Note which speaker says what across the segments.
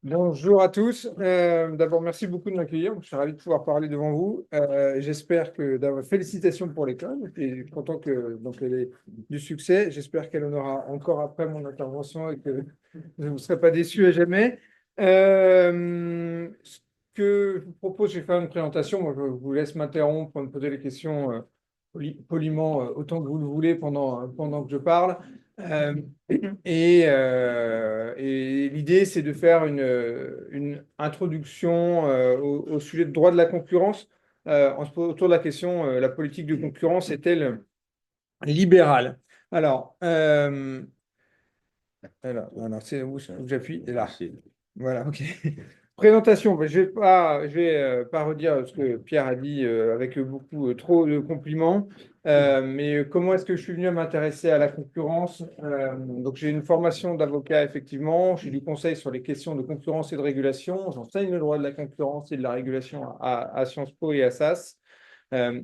Speaker 1: Bonjour à tous. D'abord, merci beaucoup de m'accueillir. Je suis ravi de pouvoir parler devant vous. J'espère que d'abord, félicitations pour l'école. Et je suis content que donc elle ait du succès. J'espère qu'elle en aura encore après mon intervention et que je ne serai pas déçu à jamais. Ce que je vous propose, je vais faire une présentation. Moi, je vous laisse m'interrompre pour me poser les questions poliment autant que vous le voulez pendant que je parle. Euh, et l'idée, c'est de faire une introduction au sujet de droit de la concurrence autour de la question, la politique de concurrence est-elle libérale? Alors, alors, c'est où j'appuie? Et là. Voilà, ok. Présentation, ben, je vais pas redire ce que Pierre a dit avec beaucoup trop de compliments, mais comment est-ce que je suis venu à m'intéresser à la concurrence? Donc j'ai une formation d'avocat, effectivement, j'ai du conseil sur les questions de concurrence et de régulation, j'enseigne le droit de la concurrence et de la régulation à Sciences Po et à SAS.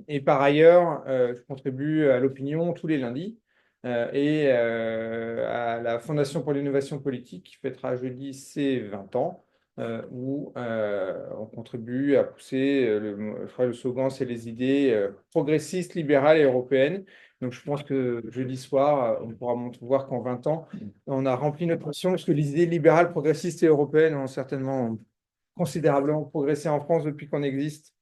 Speaker 1: Et par ailleurs, je contribue à l'opinion tous les lundis et à la Fondation pour l'innovation politique qui fêtera jeudi ses 20 ans, où on contribue à pousser je crois, le slogan, c'est les idées progressistes, libérales et européennes. Donc je pense que jeudi soir, on pourra voir qu'en 20 ans, on a rempli notre mission, parce que les idées libérales, progressistes et européennes ont certainement considérablement progressé en France depuis qu'on existe.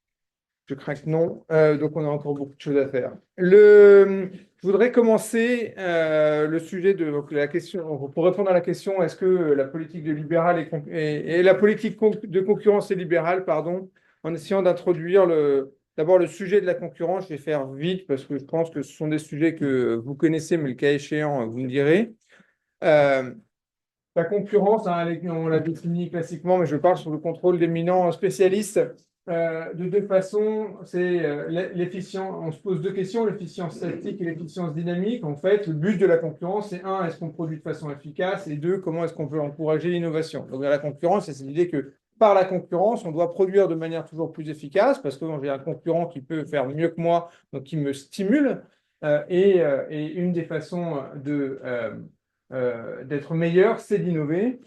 Speaker 1: Je crains que non. Donc, on a encore beaucoup de choses à faire. Je voudrais commencer le sujet de donc, la question. Pour répondre à la question, est-ce que la politique de libérale et la politique de concurrence est libérale, pardon, en essayant d'introduire d'abord le sujet de la concurrence. Je vais faire vite parce que je pense que ce sont des sujets que vous connaissez, mais le cas échéant, vous me direz. Euh, la concurrence, hein, on l'a définie classiquement, mais je parle sur le contrôle d'éminents spécialistes. De deux façons, c'est l'efficience. On se pose deux questions, l'efficience statique et l'efficience dynamique. En fait, le but de la concurrence, c'est un, est-ce qu'on produit de façon efficace? Et deux, comment est-ce qu'on peut encourager l'innovation? Donc, dans la concurrence, c'est l'idée que par la concurrence, on doit produire de manière toujours plus efficace parce que j'ai un concurrent qui peut faire mieux que moi, donc qui me stimule. Et une des façons d'être meilleur, c'est d'innover.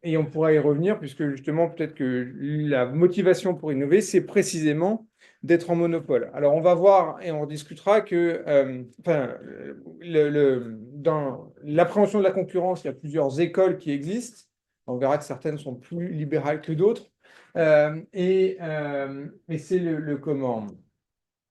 Speaker 1: Et on pourra y revenir, puisque justement, peut-être que la motivation pour innover, c'est précisément d'être en monopole. Alors, on va voir et on discutera que enfin, dans l'appréhension de la concurrence, il y a plusieurs écoles qui existent. On verra que certaines sont plus libérales que d'autres. Et c'est le comment.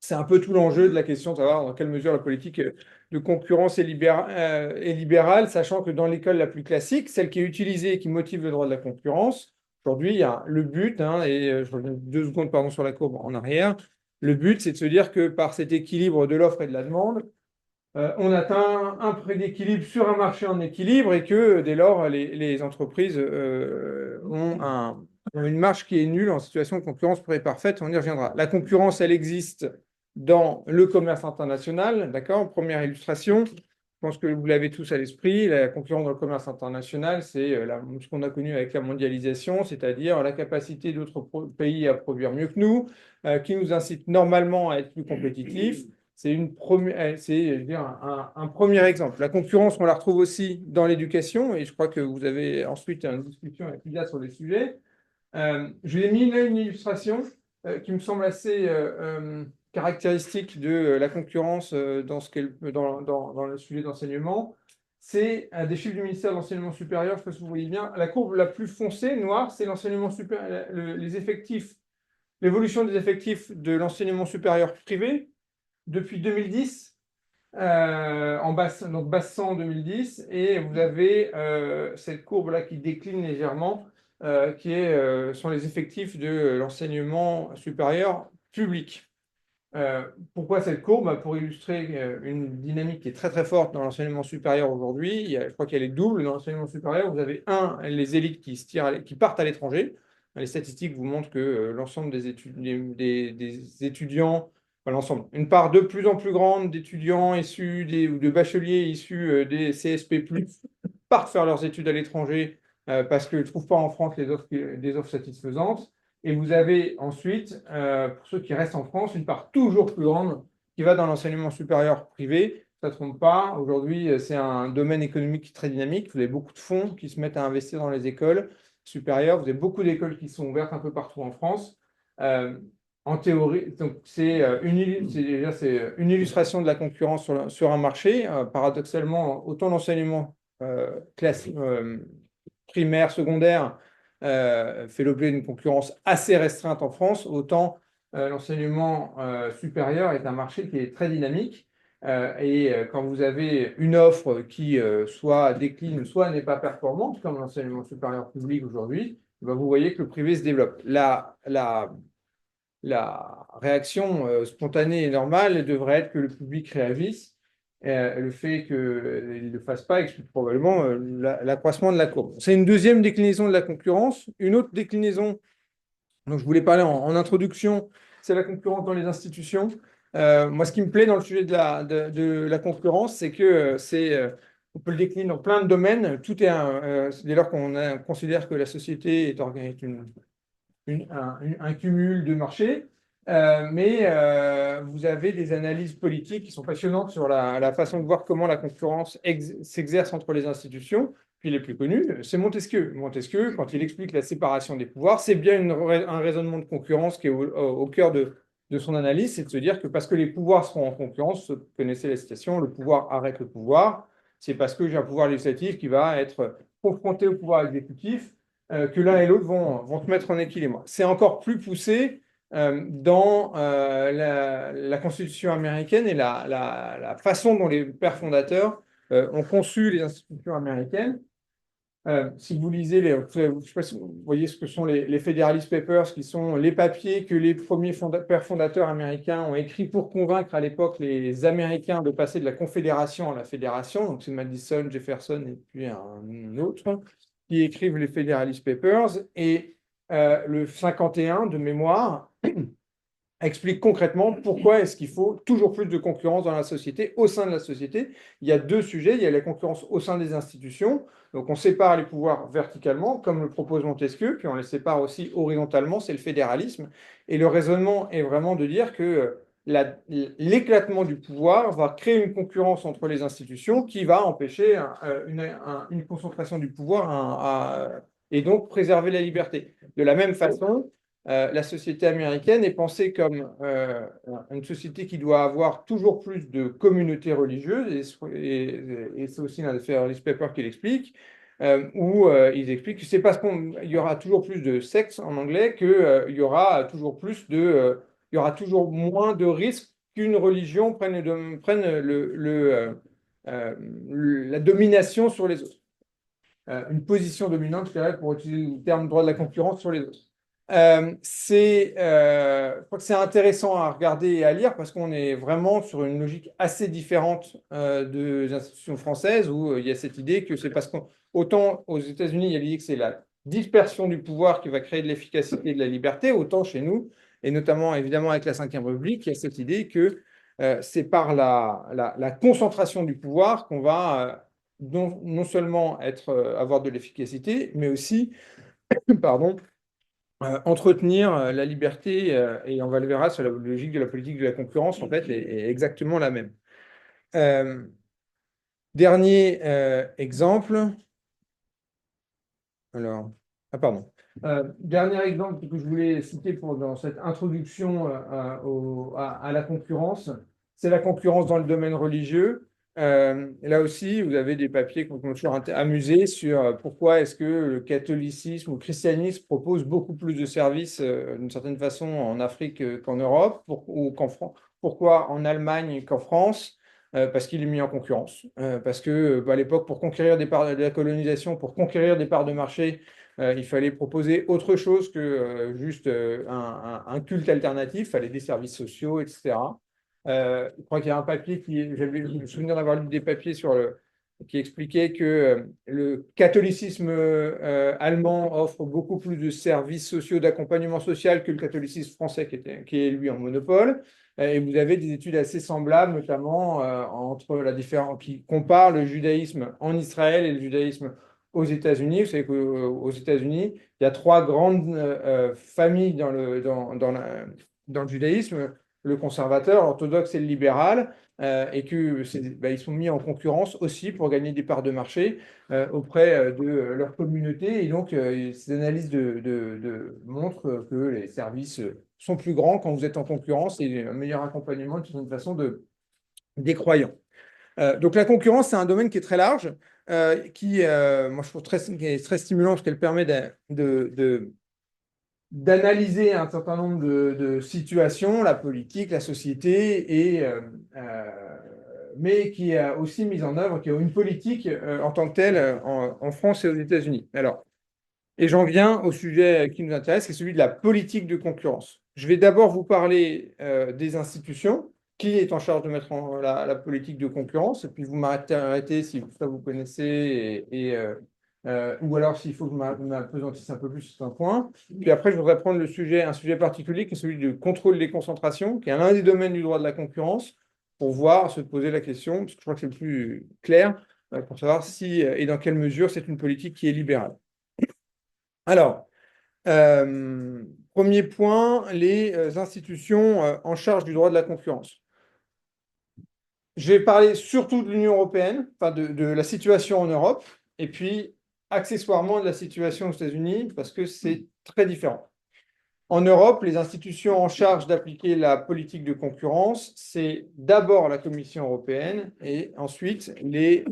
Speaker 1: C'est un peu tout l'enjeu de la question de savoir dans quelle mesure la politique de concurrence est libérale, sachant que dans l'école la plus classique, celle qui est utilisée et qui motive le droit de la concurrence, aujourd'hui, il y a le but, hein, et je reviens 2 secondes pardon, sur la courbe en arrière, le but, c'est de se dire que par cet équilibre de l'offre et de la demande, on atteint un prix d'équilibre sur un marché en équilibre et que dès lors, les entreprises ont une marge qui est nulle en situation de concurrence pure et parfaite. On y reviendra. La concurrence, elle existe dans le commerce international, d'accord? Première illustration. Je pense que vous l'avez tous à l'esprit. La concurrence dans le commerce international, c'est ce qu'on a connu avec la mondialisation, c'est-à-dire la capacité d'autres pays à produire mieux que nous, qui nous incite normalement à être plus compétitifs. C'est je veux dire, un premier exemple. La concurrence, on la retrouve aussi dans l'éducation, et je crois que vous avez ensuite une discussion avec Lydia sur les sujets. Je vous ai mis là une illustration qui me semble assez caractéristique de la concurrence dans le sujet d'enseignement. C'est des chiffres du ministère de l'Enseignement supérieur, je ne sais pas si vous voyez bien. La courbe la plus foncée, noire, c'est l'enseignement supérieur, les effectifs, l'évolution des effectifs de l'enseignement supérieur privé depuis 2010, donc basse 100 en 2010, et vous avez cette courbe-là qui décline légèrement, sont les effectifs de l'enseignement supérieur public. Pourquoi cette courbe? Pour illustrer une dynamique qui est très très forte dans l'enseignement supérieur aujourd'hui. Je crois qu'elle est double dans l'enseignement supérieur. Vous avez les élites qui partent à l'étranger. Les statistiques vous montrent que l'ensemble des étudiants, enfin, l'ensemble, une part de plus en plus grande d'étudiants ou de bacheliers issus des CSP+, partent faire leurs études à l'étranger parce qu'ils ne trouvent pas en France des offres satisfaisantes. Et vous avez ensuite, pour ceux qui restent en France, une part toujours plus grande qui va dans l'enseignement supérieur privé. Ça ne trompe pas. Aujourd'hui, c'est un domaine économique très dynamique. Vous avez beaucoup de fonds qui se mettent à investir dans les écoles. supérieur. Vous avez beaucoup d'écoles qui sont ouvertes un peu partout en France. En théorie, donc c'est une illustration de la concurrence sur un marché. Paradoxalement, autant l'enseignement primaire, secondaire fait l'objet d'une concurrence assez restreinte en France, autant l'enseignement supérieur est un marché qui est très dynamique. Quand vous avez une offre qui soit décline, soit n'est pas performante, comme l'enseignement supérieur public aujourd'hui, ben vous voyez que le privé se développe. La réaction spontanée et normale devrait être que le public réagisse. Le fait qu'il ne le fasse pas explique probablement l'accroissement de la courbe. C'est une deuxième déclinaison de la concurrence. Une autre déclinaison dont je voulais parler en introduction, c'est la concurrence dans les institutions. Moi, ce qui me plaît dans le sujet de la concurrence, c'est que on peut le décliner dans plein de domaines. Tout est dès lors qu'on considère que la société est un cumul de marchés. Mais vous avez des analyses politiques qui sont passionnantes sur la façon de voir comment la concurrence s'exerce entre les institutions. Puis les plus connus, c'est Montesquieu. Montesquieu, quand il explique la séparation des pouvoirs, c'est bien un raisonnement de concurrence qui est au cœur de son analyse, c'est de se dire que parce que les pouvoirs seront en concurrence, vous connaissez la citation, le pouvoir arrête le pouvoir, c'est parce que j'ai un pouvoir législatif qui va être confronté au pouvoir exécutif que l'un et l'autre vont se mettre en équilibre. C'est encore plus poussé dans la Constitution américaine et la façon dont les pères fondateurs ont conçu les institutions américaines. Si vous lisez, je ne sais pas si vous voyez ce que sont les Federalist Papers, qui sont les papiers que les premiers pères fondateurs américains ont écrits pour convaincre à l'époque les Américains de passer de la Confédération à la Fédération. Donc c'est Madison, Jefferson et puis un autre qui écrivent les Federalist Papers. Et le 51 de mémoire explique concrètement pourquoi est-ce qu'il faut toujours plus de concurrence dans la société, au sein de la société. Il y a deux sujets. Il y a la concurrence au sein des institutions. Donc, on sépare les pouvoirs verticalement, comme le propose Montesquieu, puis on les sépare aussi horizontalement, c'est le fédéralisme. Et le raisonnement est vraiment de dire que l'éclatement du pouvoir va créer une concurrence entre les institutions qui va empêcher une concentration du pouvoir et donc préserver la liberté. De la même façon, la société américaine est pensée comme une société qui doit avoir toujours plus de communautés religieuses, et c'est aussi l'un des Federalist Papers qui l'explique, où ils expliquent que c'est parce qu'il y aura toujours plus de sectes en anglais qu'il y aura toujours il y aura toujours moins de risques qu'une religion prenne la domination sur les autres. Une position dominante, je dirais, pour utiliser le terme droit de la concurrence sur les autres. Je crois que c'est intéressant à regarder et à lire parce qu'on est vraiment sur une logique assez différente des institutions françaises où il y a cette idée que c'est parce qu'autant aux États-Unis, il y a l'idée que c'est la dispersion du pouvoir qui va créer de l'efficacité et de la liberté, autant chez nous, et notamment évidemment avec la Ve République, il y a cette idée que c'est par la concentration du pouvoir qu'on va non seulement avoir de l'efficacité, mais aussi, pardon, entretenir la liberté, et on va le verra sur la logique de la politique de la concurrence, en fait, est exactement la même. Dernier exemple. Alors, pardon. Dernier exemple que je voulais citer dans cette introduction à la concurrence, c'est la concurrence dans le domaine religieux. Là aussi, vous avez des papiers qui m'ont toujours amusé sur pourquoi est-ce que le catholicisme ou le christianisme propose beaucoup plus de services d'une certaine façon en Afrique qu'en Europe, ou qu'en France. Pourquoi en Allemagne qu'en France? Parce qu'il est mis en concurrence. Parce que à l'époque, pour conquérir des parts de la colonisation, pour conquérir des parts de marché, il fallait proposer autre chose que juste un culte alternatif. Il fallait des services sociaux, etc. Je crois qu'il y a un papier je me souviens d'avoir lu des papiers qui expliquaient que le catholicisme allemand offre beaucoup plus de services sociaux d'accompagnement social que le catholicisme français qui est lui en monopole. Et vous avez des études assez semblables, notamment qui comparent le judaïsme en Israël et le judaïsme aux États-Unis. Vous savez qu'aux États-Unis, il y a trois grandes familles dans le judaïsme: le conservateur, l'orthodoxe et le libéral. et que ils sont mis en concurrence aussi pour gagner des parts de marché auprès de leur communauté. Et donc, ces analyses montrent que les services sont plus grands quand vous êtes en concurrence et un meilleur accompagnement est une façon des croyants. Donc la concurrence, c'est un domaine qui est très large, moi je trouve qui est très stimulant parce qu'elle permet d'analyser un certain nombre de situations, la politique, la société, mais qui a aussi mis en œuvre, qui a une politique en tant que telle en France et aux États-Unis. Alors, et j'en viens au sujet qui nous intéresse, qui est celui de la politique de concurrence. Je vais d'abord vous parler des institutions, qui est en charge de mettre en la politique de concurrence, et puis vous m'arrêtez si ça vous connaissez, ou alors s'il faut que je m'appesantisse un peu plus sur un point. Puis après, je voudrais prendre un sujet particulier, qui est celui du contrôle des concentrations, qui est l'un des domaines du droit de la concurrence, pour voir, se poser la question, parce que je crois que c'est le plus clair, pour savoir si et dans quelle mesure c'est une politique qui est libérale. Alors, premier point, les institutions en charge du droit de la concurrence. Je vais parler surtout de l'Union européenne, enfin de la situation en Europe, et puis accessoirement de la situation aux États-Unis, parce que c'est très différent. En Europe, les institutions en charge d'appliquer la politique de concurrence, c'est d'abord la Commission européenne et ensuite des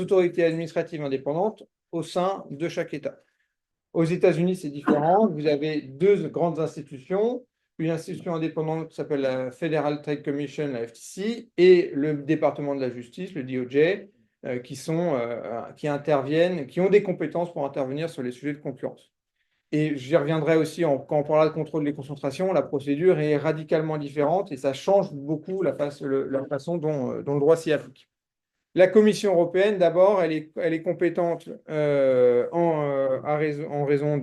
Speaker 1: autorités administratives indépendantes au sein de chaque État. Aux États-Unis, c'est différent. Vous avez deux grandes institutions, une institution indépendante qui s'appelle la Federal Trade Commission, la FTC, et le département de la justice, le DOJ, qui interviennent, qui ont des compétences pour intervenir sur les sujets de concurrence. Et j'y reviendrai aussi quand on parlera de contrôle des concentrations, la procédure est radicalement différente et ça change beaucoup la façon dont le droit s'y applique. La Commission européenne, d'abord, elle est compétente en raison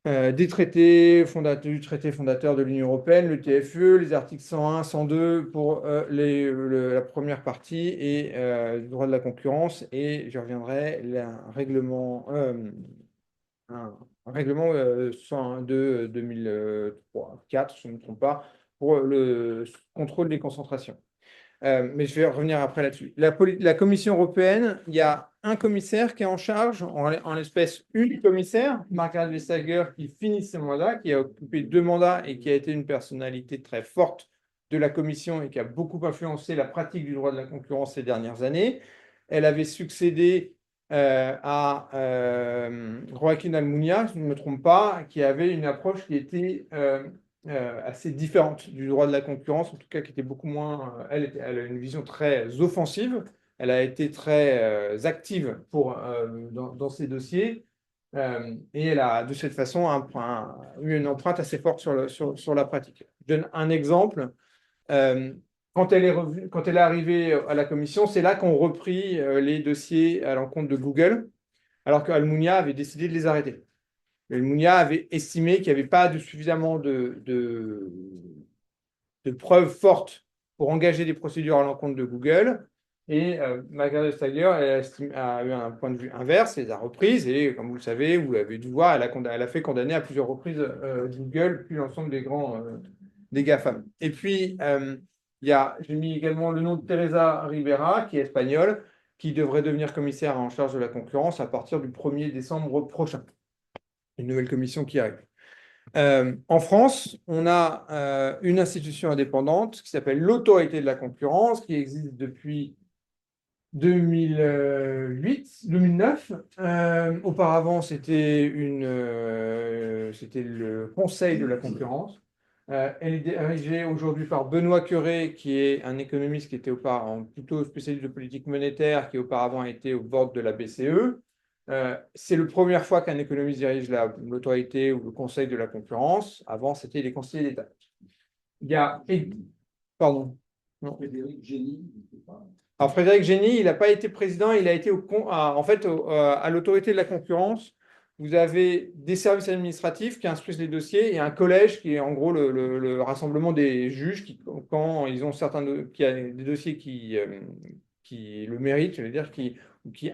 Speaker 1: des traités du traité fondateur de l'Union européenne, le TFE, les articles 101, 102 pour la première partie et du droit de la concurrence. Et je reviendrai, un règlement 102 2003-4, si je ne me trompe pas, pour le contrôle des concentrations. Mais je vais revenir après là-dessus. La Commission européenne, il y a un commissaire qui est en charge, en l'espèce une commissaire, Margrethe Vestager, qui finit ses mandats, qui a occupé 2 mandats et qui a été une personnalité très forte de la Commission et qui a beaucoup influencé la pratique du droit de la concurrence ces dernières années. Elle avait succédé à Joaquín Almunia, si je ne me trompe pas, qui avait une approche qui était assez différente du droit de la concurrence, en tout cas qui était beaucoup moins. Elle a une vision très offensive. Elle a été très active dans ces dossiers. Et elle a de cette façon eu une empreinte assez forte sur la pratique. Je donne un exemple. Quand elle est arrivée à la commission, c'est là qu'ont repris les dossiers à l'encontre de Google, alors qu'Almunia avait décidé de les arrêter. Almunia avait estimé qu'il n'y avait pas suffisamment de preuves fortes pour engager des procédures à l'encontre de Google. Et Margrethe Vestager a eu un point de vue inverse, elle les a reprises, et comme vous le savez, vous l'avez dû voir, elle a fait condamner à plusieurs reprises Google, puis l'ensemble des GAFAM. Et puis, j'ai mis également le nom de Teresa Rivera, qui est espagnole, qui devrait devenir commissaire en charge de la concurrence à partir du 1er décembre prochain. Une nouvelle commission qui arrive. En France, on a une institution indépendante qui s'appelle l'Autorité de la concurrence, qui existe depuis 2009. Auparavant, c'était le Conseil de la concurrence. Elle est dirigée aujourd'hui par Benoît Cœuré, qui est un économiste qui était auparavant plutôt spécialiste de politique monétaire, qui auparavant été au bord de la BCE. C'est la première fois qu'un économiste dirige l'autorité ou le conseil de la concurrence. Avant, c'était les conseillers d'État. Il y a... Pardon. Non.
Speaker 2: Frédéric Génie.
Speaker 1: Alors, Frédéric Génie, il n'a pas été président, il a été à l'autorité de la concurrence. Vous avez des services administratifs qui instruisent les dossiers et un collège qui est en gros le rassemblement des juges qui, quand ils ont qui a des dossiers qui le méritent, je veux dire, qui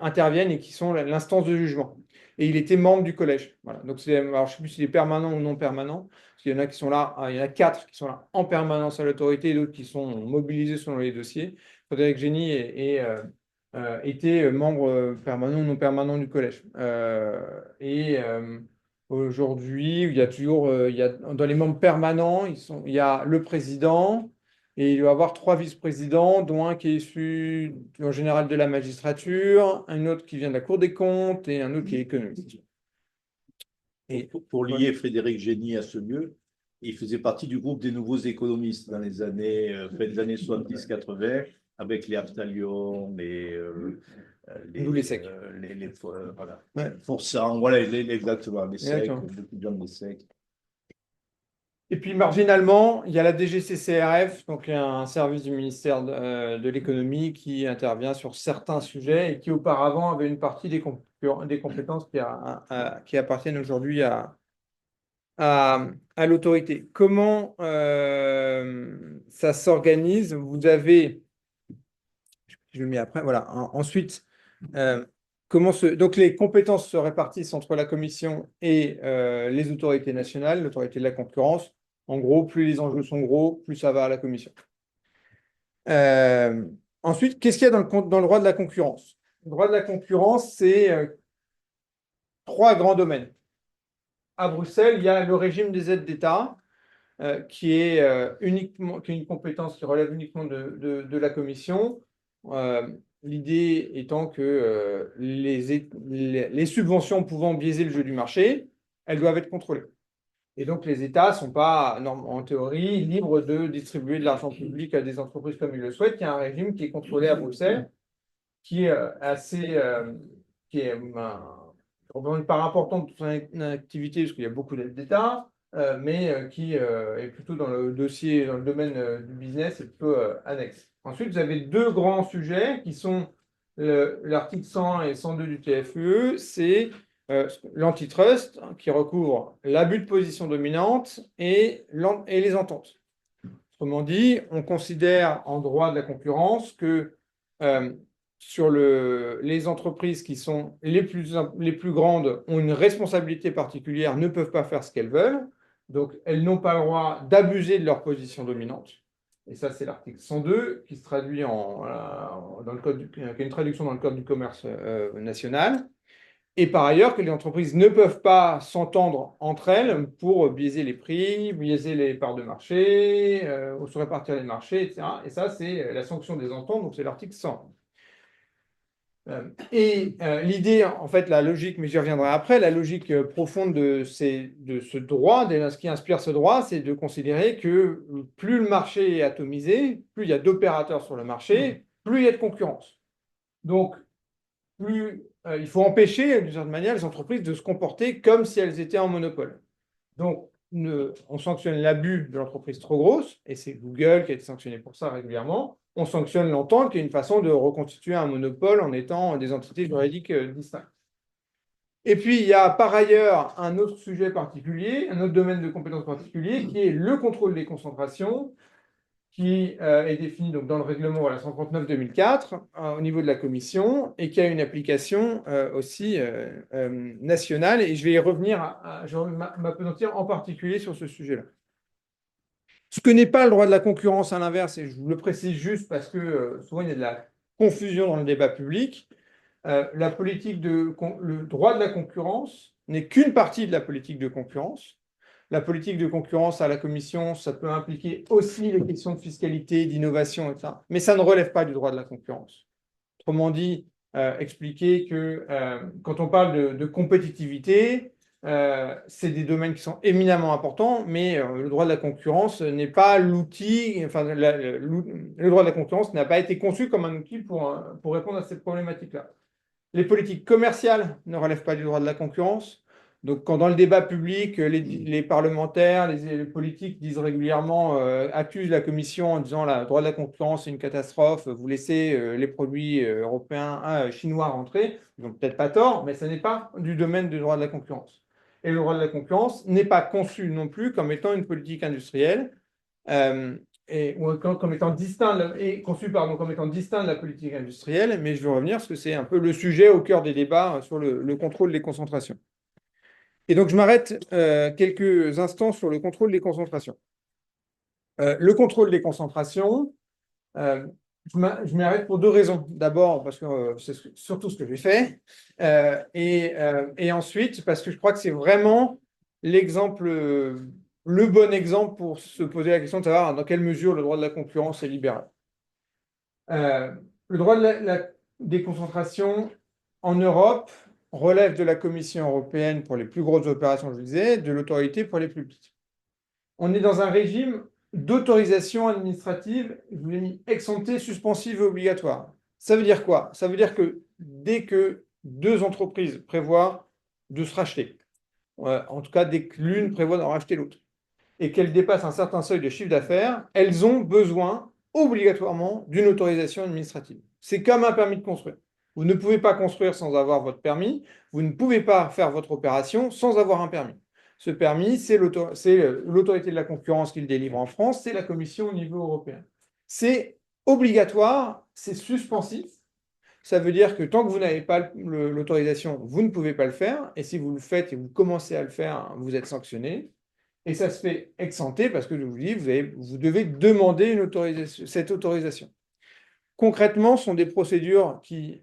Speaker 1: interviennent et qui sont l'instance de jugement. Et il était membre du collège. Voilà. Donc, alors, je ne sais plus s'il est permanent ou non permanent, parce qu'il y en a qui sont là, il y en a 4 qui sont là en permanence à l'autorité et d'autres qui sont mobilisés selon les dossiers. Frédéric Génie était membre permanent ou non permanent du collège. Aujourd'hui, il y a toujours, dans les membres permanents, il y a le président et il doit y avoir 3 vice-présidents, dont un qui est issu en général de la magistrature, un autre qui vient de la Cour des comptes et un autre qui est économiste.
Speaker 2: Et pour lier Frédéric Génie à ce lieu, il faisait partie du groupe des nouveaux économistes dans les années, fin des années 70-80, avec les Abtalion,
Speaker 1: D'où les secs.
Speaker 2: Voilà.
Speaker 1: Ouais.
Speaker 2: Forçant, voilà, exactement, les secs,
Speaker 1: Exactement.
Speaker 2: beaucoup de gens des secs.
Speaker 1: Et puis marginalement, il y a la DGCCRF, donc un service du ministère de l'économie qui intervient sur certains sujets et qui auparavant avait une partie des compétences qui appartiennent aujourd'hui à l'autorité. Comment ça s'organise? Vous avez, je le mets après, voilà. Ensuite, donc les compétences se répartissent entre la commission et les autorités nationales, l'autorité de la concurrence. En gros, plus les enjeux sont gros, plus ça va à la commission. Ensuite, qu'est-ce qu'il y a dans le droit de la concurrence? Le droit de la concurrence, c'est 3 grands domaines. À Bruxelles, il y a le régime des aides d'État, qui est une compétence qui relève uniquement de la commission. L'idée étant que les subventions pouvant biaiser le jeu du marché, elles doivent être contrôlées. Et donc, les États ne sont pas, en théorie, libres de distribuer de l'argent public à des entreprises comme ils le souhaitent. Il y a un régime qui est contrôlé à Bruxelles, qui est qui est représente une part importante de son activité, parce qu'il y a beaucoup d'aides d'État, mais qui est plutôt dans le dossier, dans le domaine du business et plutôt annexe. Ensuite, vous avez 2 grands sujets qui sont l'article 100 et 102 du TFUE, c'est l'antitrust, qui recouvre l'abus de position dominante et les ententes. Autrement dit, on considère en droit de la concurrence que sur les entreprises qui sont les plus grandes ont une responsabilité particulière, ne peuvent pas faire ce qu'elles veulent. Donc, elles n'ont pas le droit d'abuser de leur position dominante. Et ça, c'est l'article 102 qui se traduit dans le code qui est une traduction dans le code du commerce national. Et par ailleurs, que les entreprises ne peuvent pas s'entendre entre elles pour biaiser les prix, biaiser les parts de marché, ou se répartir les marchés, etc. Et ça, c'est la sanction des ententes, donc c'est l'article 100. L'idée, en fait, la logique, mais j'y reviendrai après, la logique profonde de ce droit, ce qui inspire ce droit, c'est de considérer que plus le marché est atomisé, plus il y a d'opérateurs sur le marché, plus il y a de concurrence. Donc, plus il faut empêcher, d'une certaine manière, les entreprises de se comporter comme si elles étaient en monopole. Donc, on sanctionne l'abus de l'entreprise trop grosse, et c'est Google qui a été sanctionné pour ça régulièrement. On sanctionne l'entente, qui est une façon de reconstituer un monopole en étant des entités juridiques distinctes. Et puis, il y a par ailleurs un autre sujet particulier, un autre domaine de compétence particulier, qui est le contrôle des concentrations, qui est défini donc, dans le règlement 139-2004 au niveau de la Commission et qui a une application aussi nationale. Et je vais y revenir, je vais m'appesantir en particulier sur ce sujet-là. Ce que n'est pas le droit de la concurrence à l'inverse, et je vous le précise juste parce que souvent il y a de la confusion dans le débat public, le droit de la concurrence n'est qu'une partie de la politique de concurrence. La politique de concurrence à la Commission, ça peut impliquer aussi les questions de fiscalité, d'innovation, etc. Mais ça ne relève pas du droit de la concurrence. Autrement dit, expliquer que quand on parle de compétitivité, c'est des domaines qui sont éminemment importants, mais le droit de la concurrence n'est pas l'outil, enfin, le droit de la concurrence n'a pas été conçu comme un outil pour répondre à cette problématique-là. Les politiques commerciales ne relèvent pas du droit de la concurrence. Donc, quand dans le débat public, les parlementaires, les politiques disent régulièrement, accusent la Commission en disant le droit de la concurrence, c'est une catastrophe, vous laissez les produits européens, chinois rentrer, ils n'ont peut-être pas tort, mais ce n'est pas du domaine du droit de la concurrence. Et le droit de la concurrence n'est pas conçu non plus comme étant une politique industrielle. ou comme étant distinct, et conçu pardon, comme étant distinct de la politique industrielle, mais je vais revenir parce que c'est un peu le sujet au cœur des débats sur le contrôle des concentrations. Et donc, je m'arrête quelques instants sur le contrôle des concentrations. Le contrôle des concentrations, euh, je m'y arrête pour deux raisons. D'abord, parce que c'est surtout ce que j'ai fait, et ensuite, parce que je crois que c'est vraiment l'exemple, le bon exemple pour se poser la question de savoir dans quelle mesure le droit de la concurrence est libéral. Euh, le droit de des concentrations en Europe relève de la Commission européenne pour les plus grosses opérations, je disais, de l'autorité pour les plus petites. On est dans un régime d'autorisation administrative, je vous l'ai mis ex-ante, suspensive et obligatoire. Ça veut dire quoi? Ça veut dire que dès que deux entreprises prévoient de se racheter, en tout cas dès que l'une prévoit d'en racheter l'autre, et qu'elles dépassent un certain seuil de chiffre d'affaires, elles ont besoin obligatoirement d'une autorisation administrative. C'est comme un permis de construire. Vous ne pouvez pas construire sans avoir votre permis, vous ne pouvez pas faire votre opération sans avoir un permis. Ce permis, c'est l'autorité de la concurrence qui le délivre en France, c'est la Commission au niveau européen. C'est obligatoire, c'est suspensif. Ça veut dire que tant que vous n'avez pas l'autorisation, vous ne pouvez pas le faire. Et si vous le faites et vous commencez à le faire, vous êtes sanctionné. Et ça se fait ex-ante parce que je vous dis, vous devez demander cette autorisation. Concrètement, ce sont des procédures qui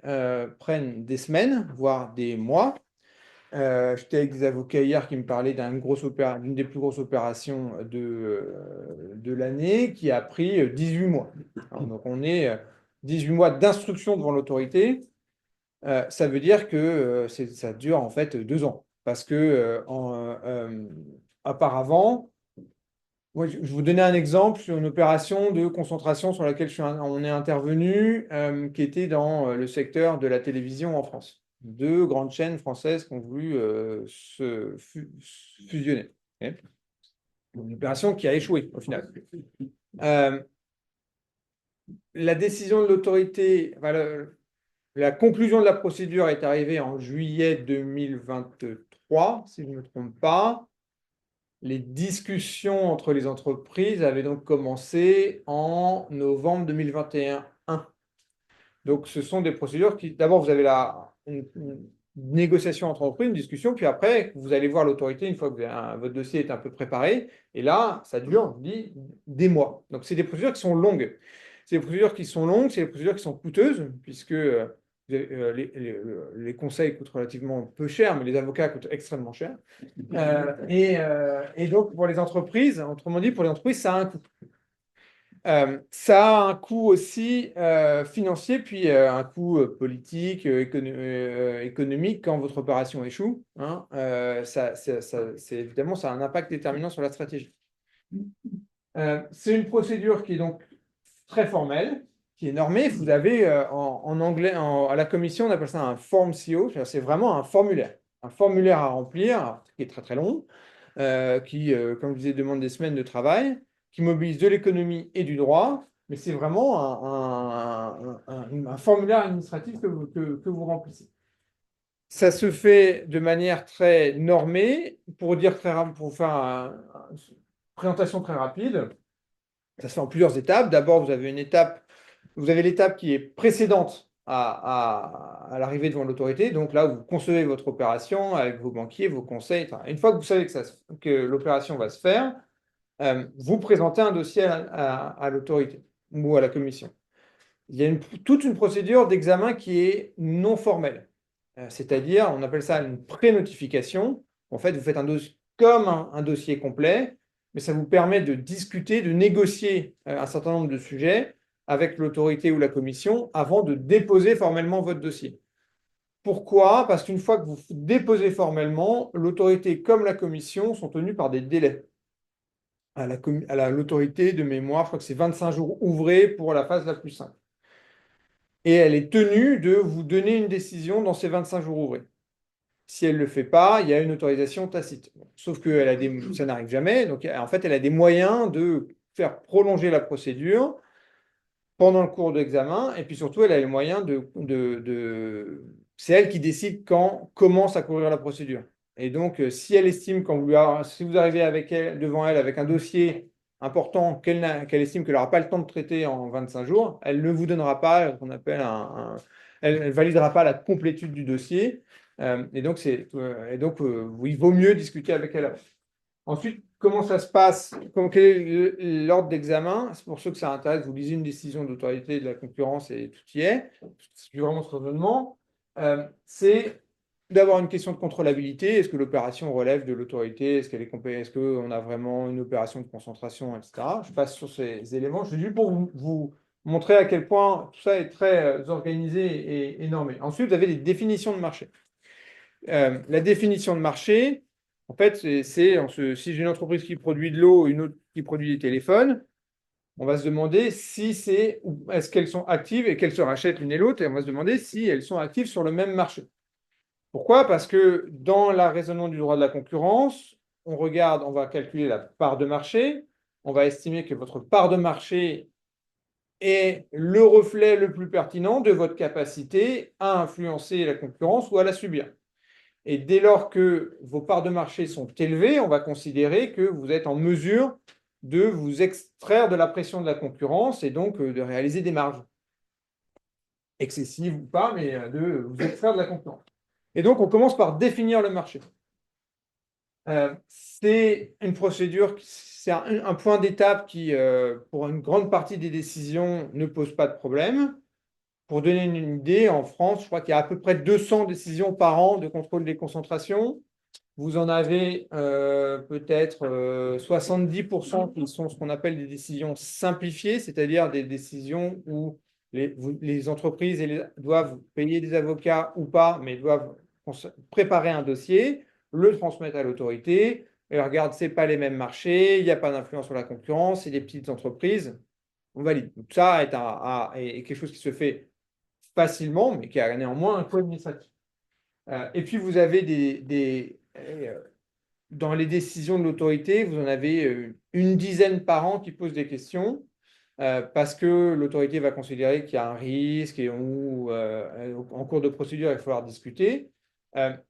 Speaker 1: prennent des semaines, voire des mois. J'étais avec des avocats hier qui me parlaient d'une des plus grosses opérations de l'année qui a pris 18 mois. Alors, donc on est 18 mois d'instruction devant l'autorité. Ça veut dire que ça dure en fait 2 ans. Parce que auparavant, moi, je vais vous donner un exemple sur une opération de concentration sur laquelle on est intervenu, qui était dans le secteur de la télévision en France. Deux grandes chaînes françaises qui ont voulu fusionner. Okay. Une opération qui a échoué au final. La décision de l'autorité, la conclusion de la procédure est arrivée en juillet 2023, si je ne me trompe pas. Les discussions entre les entreprises avaient donc commencé en novembre 2021. Donc, ce sont des procédures qui, d'abord, vous avez une négociation entre entreprises, une discussion, puis après, vous allez voir l'autorité une fois que votre dossier est un peu préparé. Et là, ça dure, je vous dis, des mois. Donc, c'est des procédures qui sont longues. C'est des procédures qui sont longues, c'est des procédures qui sont coûteuses, puisque les conseils coûtent relativement peu cher, mais les avocats coûtent extrêmement cher. Et donc, pour les entreprises, autrement dit, pour les entreprises, ça a un coût. Ça a un coût aussi financier, puis un coût politique, économique quand votre opération échoue. Hein. Évidemment, ça a un impact déterminant sur la stratégie. C'est une procédure qui est donc très formelle, qui est normée. Vous avez en anglais, à la commission, on appelle ça un form CO, c'est vraiment un formulaire à remplir, qui est très très long, qui, comme je disais, demande des semaines de travail, qui mobilise de l'économie et du droit, mais c'est vraiment un formulaire administratif que vous remplissez. Ça se fait de manière très normée. Pour faire une présentation très rapide, ça se fait en plusieurs étapes. D'abord, vous avez l'étape qui est précédente à l'arrivée devant l'autorité. Donc là, vous concevez votre opération avec vos banquiers, vos conseils, etc. Une fois que vous savez que l'opération va se faire, vous présentez un dossier à l'autorité ou à la commission. Il y a toute une procédure d'examen qui est non formelle. C'est-à-dire, on appelle ça une pré-notification. En fait, vous faites comme un dossier complet, mais ça vous permet de discuter, de négocier un certain nombre de sujets avec l'autorité ou la commission avant de déposer formellement votre dossier. Pourquoi? Parce qu'une fois que vous déposez formellement, l'autorité comme la commission sont tenues par des délais. À l'autorité de mémoire, je crois que c'est 25 jours ouvrés pour la phase la plus simple. Et elle est tenue de vous donner une décision dans ces 25 jours ouvrés. Si elle ne le fait pas, il y a une autorisation tacite. Sauf que ça n'arrive jamais. Donc, en fait, elle a des moyens de faire prolonger la procédure pendant le cours d'examen. Et puis surtout, elle a les moyens c'est elle qui décide quand commence à courir la procédure. Et donc, si elle estime, si vous arrivez devant elle avec un dossier important qu'elle estime qu'elle n'aura pas le temps de traiter en 25 jours, elle ne vous donnera pas ce qu'on appelle elle validera pas la complétude du dossier. Il vaut mieux discuter avec elle. Ensuite, comment ça se passe? Quel est l'ordre d'examen? C'est pour ceux que ça intéresse, vous lisez une décision d'autorité de la concurrence et tout y est. C'est vraiment ce raisonnement. C'est d'avoir une question de contrôlabilité. Est-ce que l'opération relève de l'autorité? Est-ce qu'on a vraiment une opération de concentration, etc. Je passe sur ces éléments. Je dis pour vous montrer à quel point tout ça est très organisé et normé. Ensuite, vous avez des définitions de marché. La définition de marché, en fait, si j'ai une entreprise qui produit de l'eau, une autre qui produit des téléphones, on va se demander est-ce qu'elles sont actives et qu'elles se rachètent l'une et l'autre, et on va se demander si elles sont actives sur le même marché. Pourquoi? Parce que dans la raisonnement du droit de la concurrence, on va calculer la part de marché, on va estimer que votre part de marché est le reflet le plus pertinent de votre capacité à influencer la concurrence ou à la subir. Et dès lors que vos parts de marché sont élevées, on va considérer que vous êtes en mesure de vous extraire de la pression de la concurrence et donc de réaliser des marges excessives ou pas, mais de vous extraire de la concurrence. Et donc, on commence par définir le marché. C'est une procédure, c'est un point d'étape qui, pour une grande partie des décisions, ne pose pas de problème. Pour donner une idée, en France, je crois qu'il y a à peu près 200 décisions par an de contrôle des concentrations. Vous en avez peut-être 70% qui sont ce qu'on appelle des décisions simplifiées, c'est-à-dire des décisions où les entreprises doivent payer des avocats ou pas, mais doivent préparer un dossier, le transmettre à l'autorité, et regarde, ce n'est pas les mêmes marchés, il n'y a pas d'influence sur la concurrence, c'est des petites entreprises, on valide. Donc ça est quelque chose qui se fait facilement, mais qui a néanmoins un coût administratif. Et puis vous avez dans les décisions de l'autorité, vous en avez une dizaine par an qui posent des questions parce que l'autorité va considérer qu'il y a un risque ou en cours de procédure, il va falloir discuter.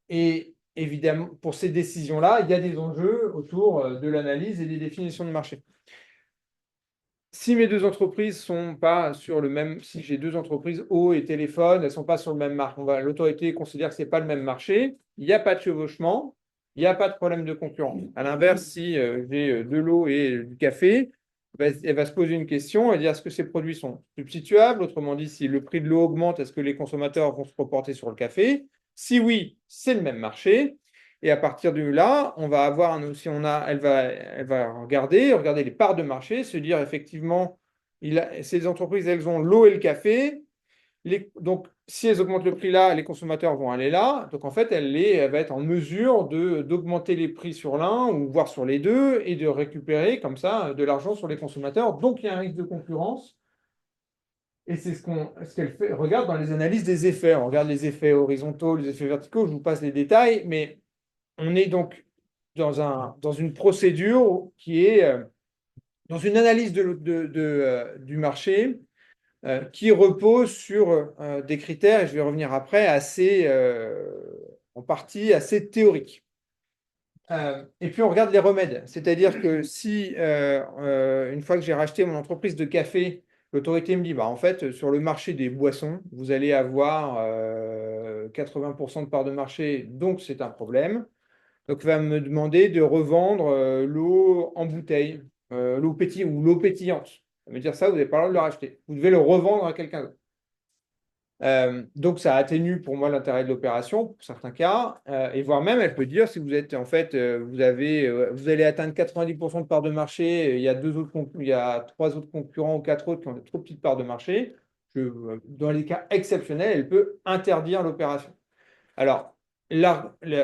Speaker 1: Et évidemment, pour ces décisions-là, il y a des enjeux autour de l'analyse et des définitions de marché. Si mes deux entreprises sont pas sur le même, si j'ai deux entreprises eau et téléphone, elles ne sont pas sur le même marché, l'autorité considère que ce n'est pas le même marché, il n'y a pas de chevauchement, il n'y a pas de problème de concurrence. À l'inverse, si j'ai de l'eau et du café, elle va se poser une question, elle va dire est-ce que ces produits sont substituables? Autrement dit, si le prix de l'eau augmente, est-ce que les consommateurs vont se reporter sur le café? Si oui, c'est le même marché. Et à partir de là, on va avoir elle va regarder les parts de marché, se dire effectivement, ces entreprises, elles ont l'eau et le café. Donc, si elles augmentent le prix là, les consommateurs vont aller là. Donc, en fait, elle va être en mesure d'augmenter les prix sur l'un ou voire sur les deux et de récupérer comme ça de l'argent sur les consommateurs. Donc, il y a un risque de concurrence. Et c'est ce qu'elle fait. Regarde dans les analyses des effets. On regarde les effets horizontaux, les effets verticaux. Je vous passe les détails, mais on est donc dans une procédure qui est dans une analyse du marché qui repose sur des critères, et je vais revenir après, en partie assez théoriques. Et puis on regarde les remèdes, c'est-à-dire que si une fois que j'ai racheté mon entreprise de café, l'autorité me dit, bah, en fait, sur le marché des boissons, vous allez avoir 80% de part de marché, donc c'est un problème. Donc, il va me demander de revendre l'eau en bouteille, l'eau pétillante ou l'eau pétillante. Ça veut dire ça, vous n'avez pas le droit de le racheter. Vous devez le revendre à quelqu'un d'autre. Donc, ça atténue pour moi l'intérêt de l'opération, pour certains cas, et voire même, elle peut dire si vous êtes en fait, vous allez atteindre 90% de part de marché, il y a trois autres concurrents ou quatre autres qui ont de trop petites parts de marché. Dans les cas exceptionnels, elle peut interdire l'opération. Alors,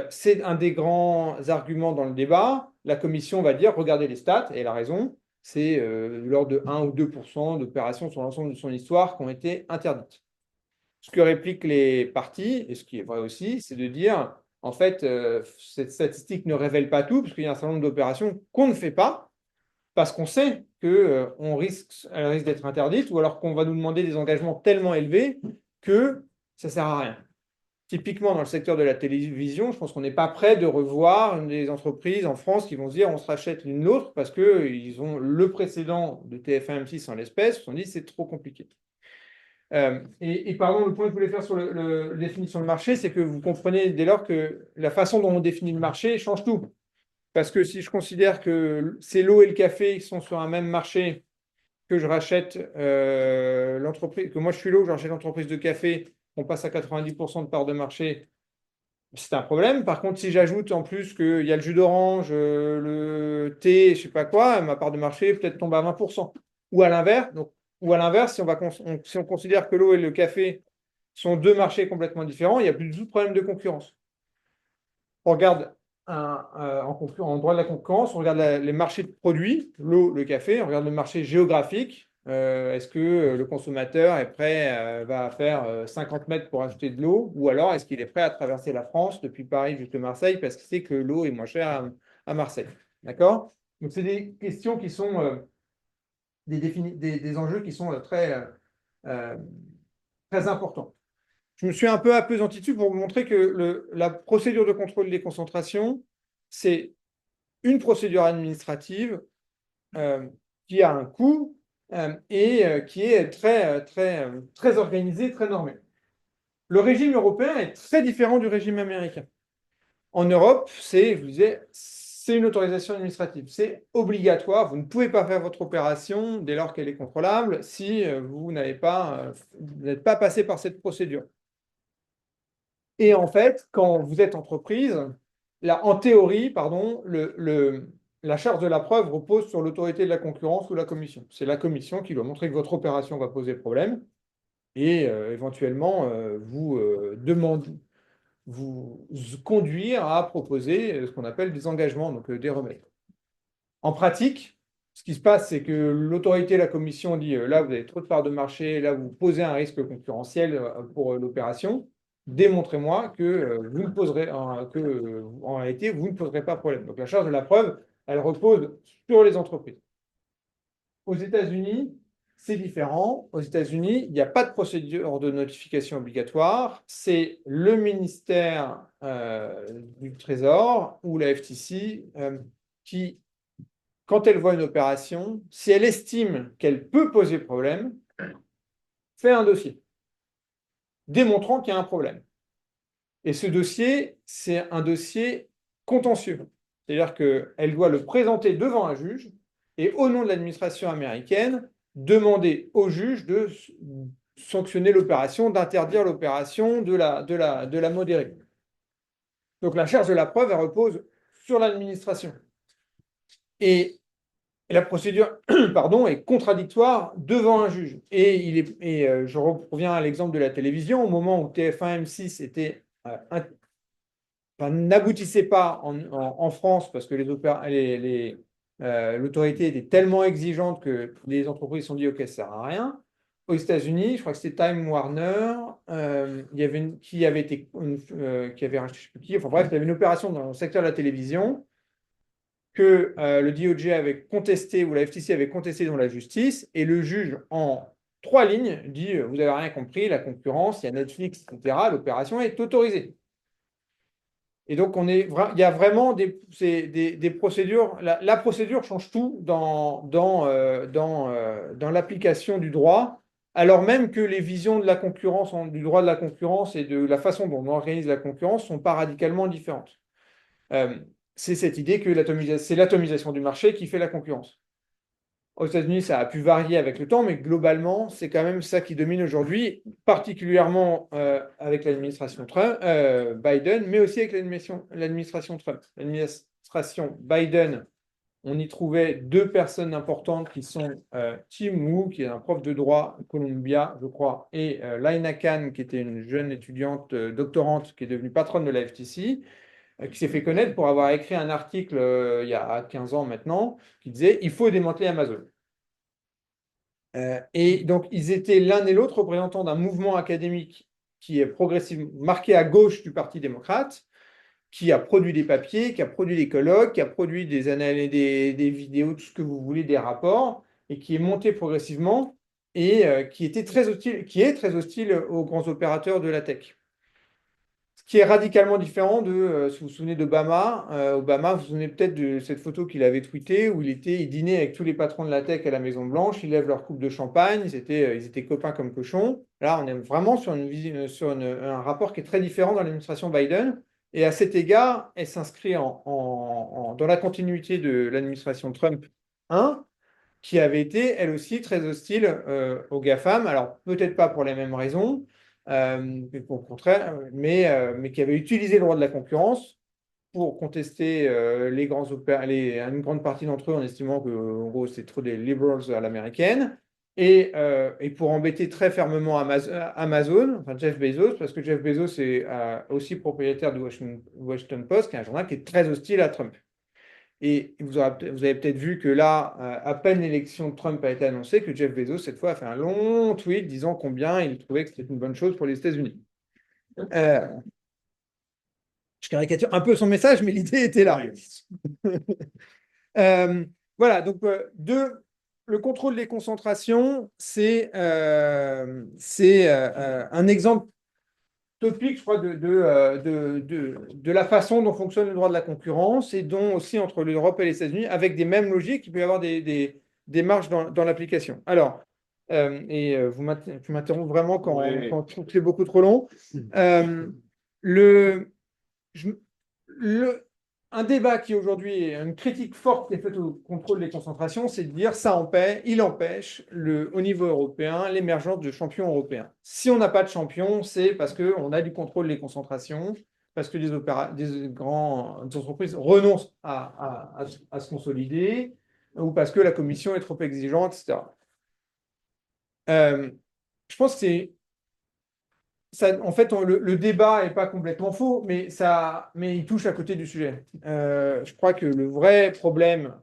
Speaker 1: c'est un des grands arguments dans le débat. La commission va dire, regardez les stats, et elle a raison, c'est l'ordre de 1 ou 2% d'opérations sur l'ensemble de son histoire qui ont été interdites. Ce que répliquent les partis, et ce qui est vrai aussi, c'est de dire, en fait, cette statistique ne révèle pas tout, parce qu'il y a un certain nombre d'opérations qu'on ne fait pas, parce qu'on sait qu'elle risque d'être interdite, ou alors qu'on va nous demander des engagements tellement élevés que ça ne sert à rien. Typiquement, dans le secteur de la télévision, je pense qu'on n'est pas prêt de revoir des entreprises en France qui vont se dire on se rachète l'une l'autre parce qu'ils ont le précédent de TF1 M6 en l'espèce, ils se sont dit c'est trop compliqué. Et pardon, le point que je voulais faire sur la définition de marché, c'est que vous comprenez dès lors que la façon dont on définit le marché change tout. Parce que si je considère que c'est l'eau et le café qui sont sur un même marché, que je rachète l'entreprise, que moi je suis l'eau, je rachète l'entreprise de café, on passe à 90% de part de marché, c'est un problème. Par contre, si j'ajoute en plus qu'il y a le jus d'orange, le thé, je sais pas quoi, ma part de marché peut-être tombe à 20%. Ou à l'inverse, si on considère que l'eau et le café sont deux marchés complètement différents, il n'y a plus du tout de problème de concurrence. On regarde en droit de la concurrence, on regarde les marchés de produits, l'eau, le café, on regarde le marché géographique. Est-ce que le consommateur est prêt, va faire 50 mètres pour acheter de l'eau, ou alors est-ce qu'il est prêt à traverser la France depuis Paris jusqu'à Marseille parce qu'il sait que l'eau est moins chère à Marseille. D'accord? Donc, c'est des questions qui sont des enjeux qui sont euh, très importants. Je me suis un peu appesanti dessus pour vous montrer que la procédure de contrôle des concentrations, c'est une procédure administrative qui a un coût et qui est très organisée, très normée. Le régime européen est très différent du régime américain. En Europe, je vous disais, c'est une autorisation administrative. C'est obligatoire. Vous ne pouvez pas faire votre opération dès lors qu'elle est contrôlable si vous n'êtes pas passé par cette procédure. Et en fait, quand vous êtes entreprise, en théorie, pardon, la charge de la preuve repose sur l'autorité de la concurrence ou la commission. C'est la commission qui doit montrer que votre opération va poser problème et éventuellement vous conduire à proposer ce qu'on appelle des engagements, donc des remèdes. En pratique, ce qui se passe, c'est que l'autorité, la commission dit là, vous avez trop de parts de marché, là, vous posez un risque concurrentiel pour l'opération. Démontrez-moi que vous ne poserez, en réalité, vous ne poserez pas problème. Donc la charge de la preuve, elle repose sur les entreprises. Aux États-Unis, c'est différent. Aux États-Unis, il n'y a pas de procédure de notification obligatoire. C'est le ministère du Trésor ou la FTC qui, quand elle voit une opération, si elle estime qu'elle peut poser problème, fait un dossier démontrant qu'il y a un problème. Et ce dossier, c'est un dossier contentieux. C'est-à-dire qu'elle doit le présenter devant un juge et au nom de l'administration américaine, demander au juge de sanctionner l'opération, d'interdire l'opération, de la modérer. Donc la charge de la preuve, elle repose sur l'administration. Et la procédure pardon, est contradictoire devant un juge. Je reviens à l'exemple de la télévision, au moment où TF1 M6 était n'aboutissait pas en France parce que l'autorité était tellement exigeante que les entreprises se sont dit OK, ça ne sert à rien. Aux États-Unis, je crois que c'était Time Warner, il y avait qui avait racheté, je sais plus qui, enfin bref, il y avait une opération dans le secteur de la télévision que le DOJ avait contesté ou la FTC avait contesté dans la justice et le juge en 3 lignes dit vous n'avez rien compris, la concurrence, il y a Netflix, etc. L'opération est autorisée. Et donc, il y a vraiment des procédures. La procédure change tout dans l'application du droit, alors même que les visions de la concurrence, du droit de la concurrence et de la façon dont on organise la concurrence ne sont pas radicalement différentes. C'est cette idée que c'est l'atomisation du marché qui fait la concurrence. Aux États-Unis, ça a pu varier avec le temps, mais globalement, c'est quand même ça qui domine aujourd'hui, particulièrement avec l'administration Biden, mais aussi avec l'administration Trump. L'administration Biden, on y trouvait 2 personnes importantes qui sont Tim Wu, qui est un prof de droit à Columbia, je crois, et Lina Khan, qui était une jeune étudiante doctorante qui est devenue patronne de la FTC, qui s'est fait connaître pour avoir écrit un article il y a 15 ans maintenant, qui disait il faut démanteler Amazon. Et donc, ils étaient l'un et l'autre représentants d'un mouvement académique qui est progressivement marqué à gauche du Parti démocrate, qui a produit des papiers, qui a produit des colloques, qui a produit des analyses, des vidéos, tout ce que vous voulez, des rapports, et qui est monté progressivement et qui est très hostile aux grands opérateurs de la tech. qui est radicalement différent de, si vous vous souvenez d'Obama. Obama, vous vous souvenez peut-être de cette photo qu'il avait tweetée où il dînait avec tous les patrons de la tech à la Maison-Blanche, ils lèvent leur coupe de champagne, ils étaient copains comme cochons. Là, on est vraiment sur, un rapport qui est très différent dans l'administration Biden. Et à cet égard, elle s'inscrit dans la continuité de l'administration Trump 1, qui avait été, elle aussi, très hostile aux GAFAM. Alors, peut-être pas pour les mêmes raisons, au contraire, mais qui avait utilisé le droit de la concurrence pour contester une grande partie d'entre eux en estimant que, en gros, c'est trop des liberals à l'américaine. Et pour embêter très fermement Amazon, enfin Jeff Bezos, parce que Jeff Bezos est aussi propriétaire du Washington Post, qui est un journal qui est très hostile à Trump. Et vous avez peut-être vu que là, à peine l'élection de Trump a été annoncée, que Jeff Bezos, cette fois, a fait un long tweet disant combien il trouvait que c'était une bonne chose pour les États-Unis. Euh, je caricature un peu son message, mais l'idée était là. Voilà, donc le contrôle des concentrations, c'est un exemple topique, je crois, de la façon dont fonctionne le droit de la concurrence et dont aussi entre l'Europe et les États-Unis, avec des mêmes logiques, il peut y avoir des marges dans l'application. Alors, tu m'interromps vraiment quand tu trouves que c'est beaucoup trop long. Le, je- le- un débat qui aujourd'hui est une critique forte qui est faite au contrôle des concentrations, c'est de dire il empêche au niveau européen l'émergence de champions européens. Si on n'a pas de champions, c'est parce qu'on a du contrôle des concentrations, parce que des grandes entreprises renoncent à se consolider, ou parce que la commission est trop exigeante, etc. Je pense que c'est en fait, le débat n'est pas complètement faux, mais il touche à côté du sujet. Je crois que le vrai problème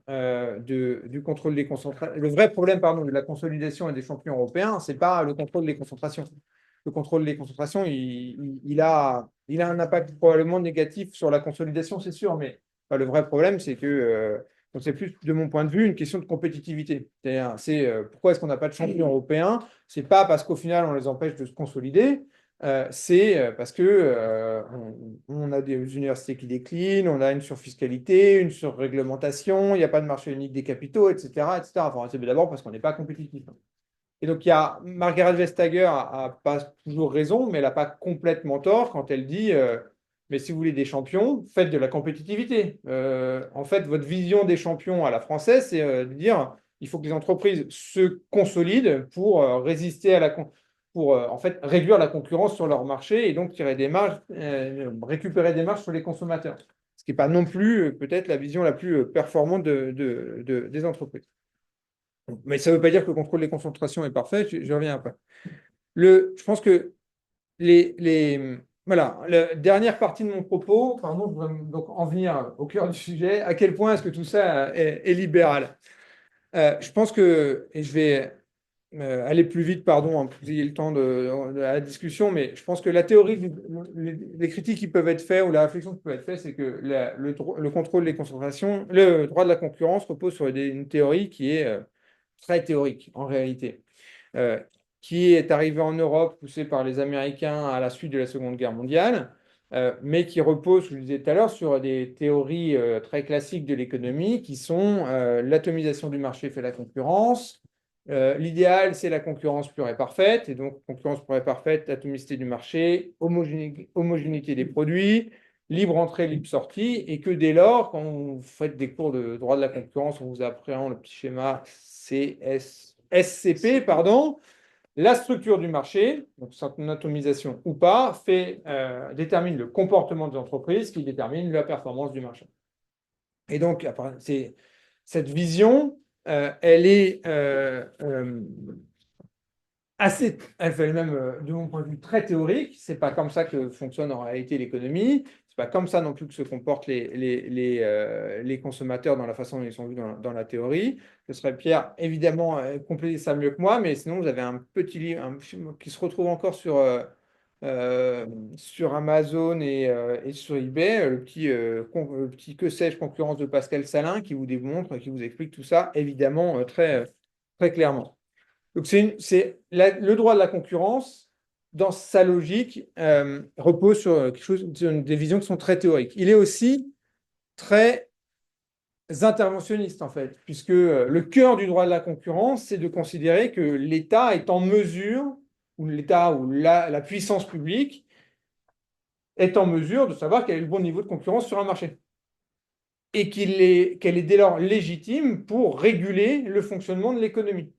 Speaker 1: du contrôle des concentrations, le vrai problème, pardon, de la consolidation et des champions européens, c'est pas le contrôle des concentrations. Le contrôle des concentrations, il a un impact probablement négatif sur la consolidation, c'est sûr, mais le vrai problème, c'est que donc c'est plus, de mon point de vue, une question de compétitivité. Pourquoi est-ce qu'on n'a pas de champions européens? C'est pas parce qu'au final, on les empêche de se consolider. C'est parce que on a des universités qui déclinent, on a une surfiscalité, une surréglementation, il n'y a pas de marché unique des capitaux, etc., etc. Enfin, c'est d'abord parce qu'on n'est pas compétitif. Et donc, Margaret Vestager a pas toujours raison, mais elle n'a pas complètement tort quand elle dit mais si vous voulez des champions, faites de la compétitivité. En fait, votre vision des champions à la française, c'est de dire il faut que les entreprises se consolident pour résister pour en fait réduire la concurrence sur leur marché et donc tirer des marges, récupérer des marges sur les consommateurs. Ce qui n'est pas non plus peut-être la vision la plus performante des entreprises. Mais ça ne veut pas dire que le contrôle des concentrations est parfait, je reviens après. Je pense que voilà, la dernière partie de mon propos, pardon, je voudrais donc en venir au cœur du sujet, à quel point est-ce que tout ça est libéral? Je pense que, et je vais aller plus vite, pardon, hein, pour que vous ayez le temps de la discussion, mais je pense que la théorie, les critiques qui peuvent être faites ou la réflexion qui peut être faite, c'est que le contrôle des concentrations, le droit de la concurrence repose sur une théorie qui est très théorique en réalité, euh, qui est arrivée en Europe, poussée par les Américains à la suite de la Seconde Guerre mondiale, mais qui repose, je le disais tout à l'heure, sur des théories très classiques de l'économie qui sont l'atomisation du marché fait la concurrence. L'idéal, c'est la concurrence pure et parfaite, et donc concurrence pure et parfaite, atomicité du marché, homogénéité des produits, libre entrée, libre sortie, et que dès lors, quand vous faites des cours de droit de la concurrence, on vous apprend le petit schéma SCP, pardon, la structure du marché, donc son atomisation ou pas, détermine le comportement des entreprises qui détermine la performance du marché. Et donc, cette vision, elle est elle fait même, de mon point de vue, très théorique. C'est pas comme ça que fonctionne en réalité l'économie. C'est pas comme ça non plus que se comportent les consommateurs dans la façon dont ils sont vus dans la théorie. Ce serait Pierre, évidemment, compléter ça mieux que moi, mais sinon, vous avez un petit livre qui se retrouve encore sur Amazon et sur eBay, le petit que sais-je concurrence de Pascal Salin, qui vous démontre, qui vous explique tout ça, évidemment, très, très clairement. Donc, le droit de la concurrence, dans sa logique, repose sur quelque chose, sur des visions qui sont très théoriques. Il est aussi très interventionniste, en fait, puisque le cœur du droit de la concurrence, c'est de considérer que l'État est en mesure, ou l'État ou la puissance publique est en mesure de savoir quel est le bon niveau de concurrence sur un marché. Et qu'elle est dès lors légitime pour réguler le fonctionnement de l'économie.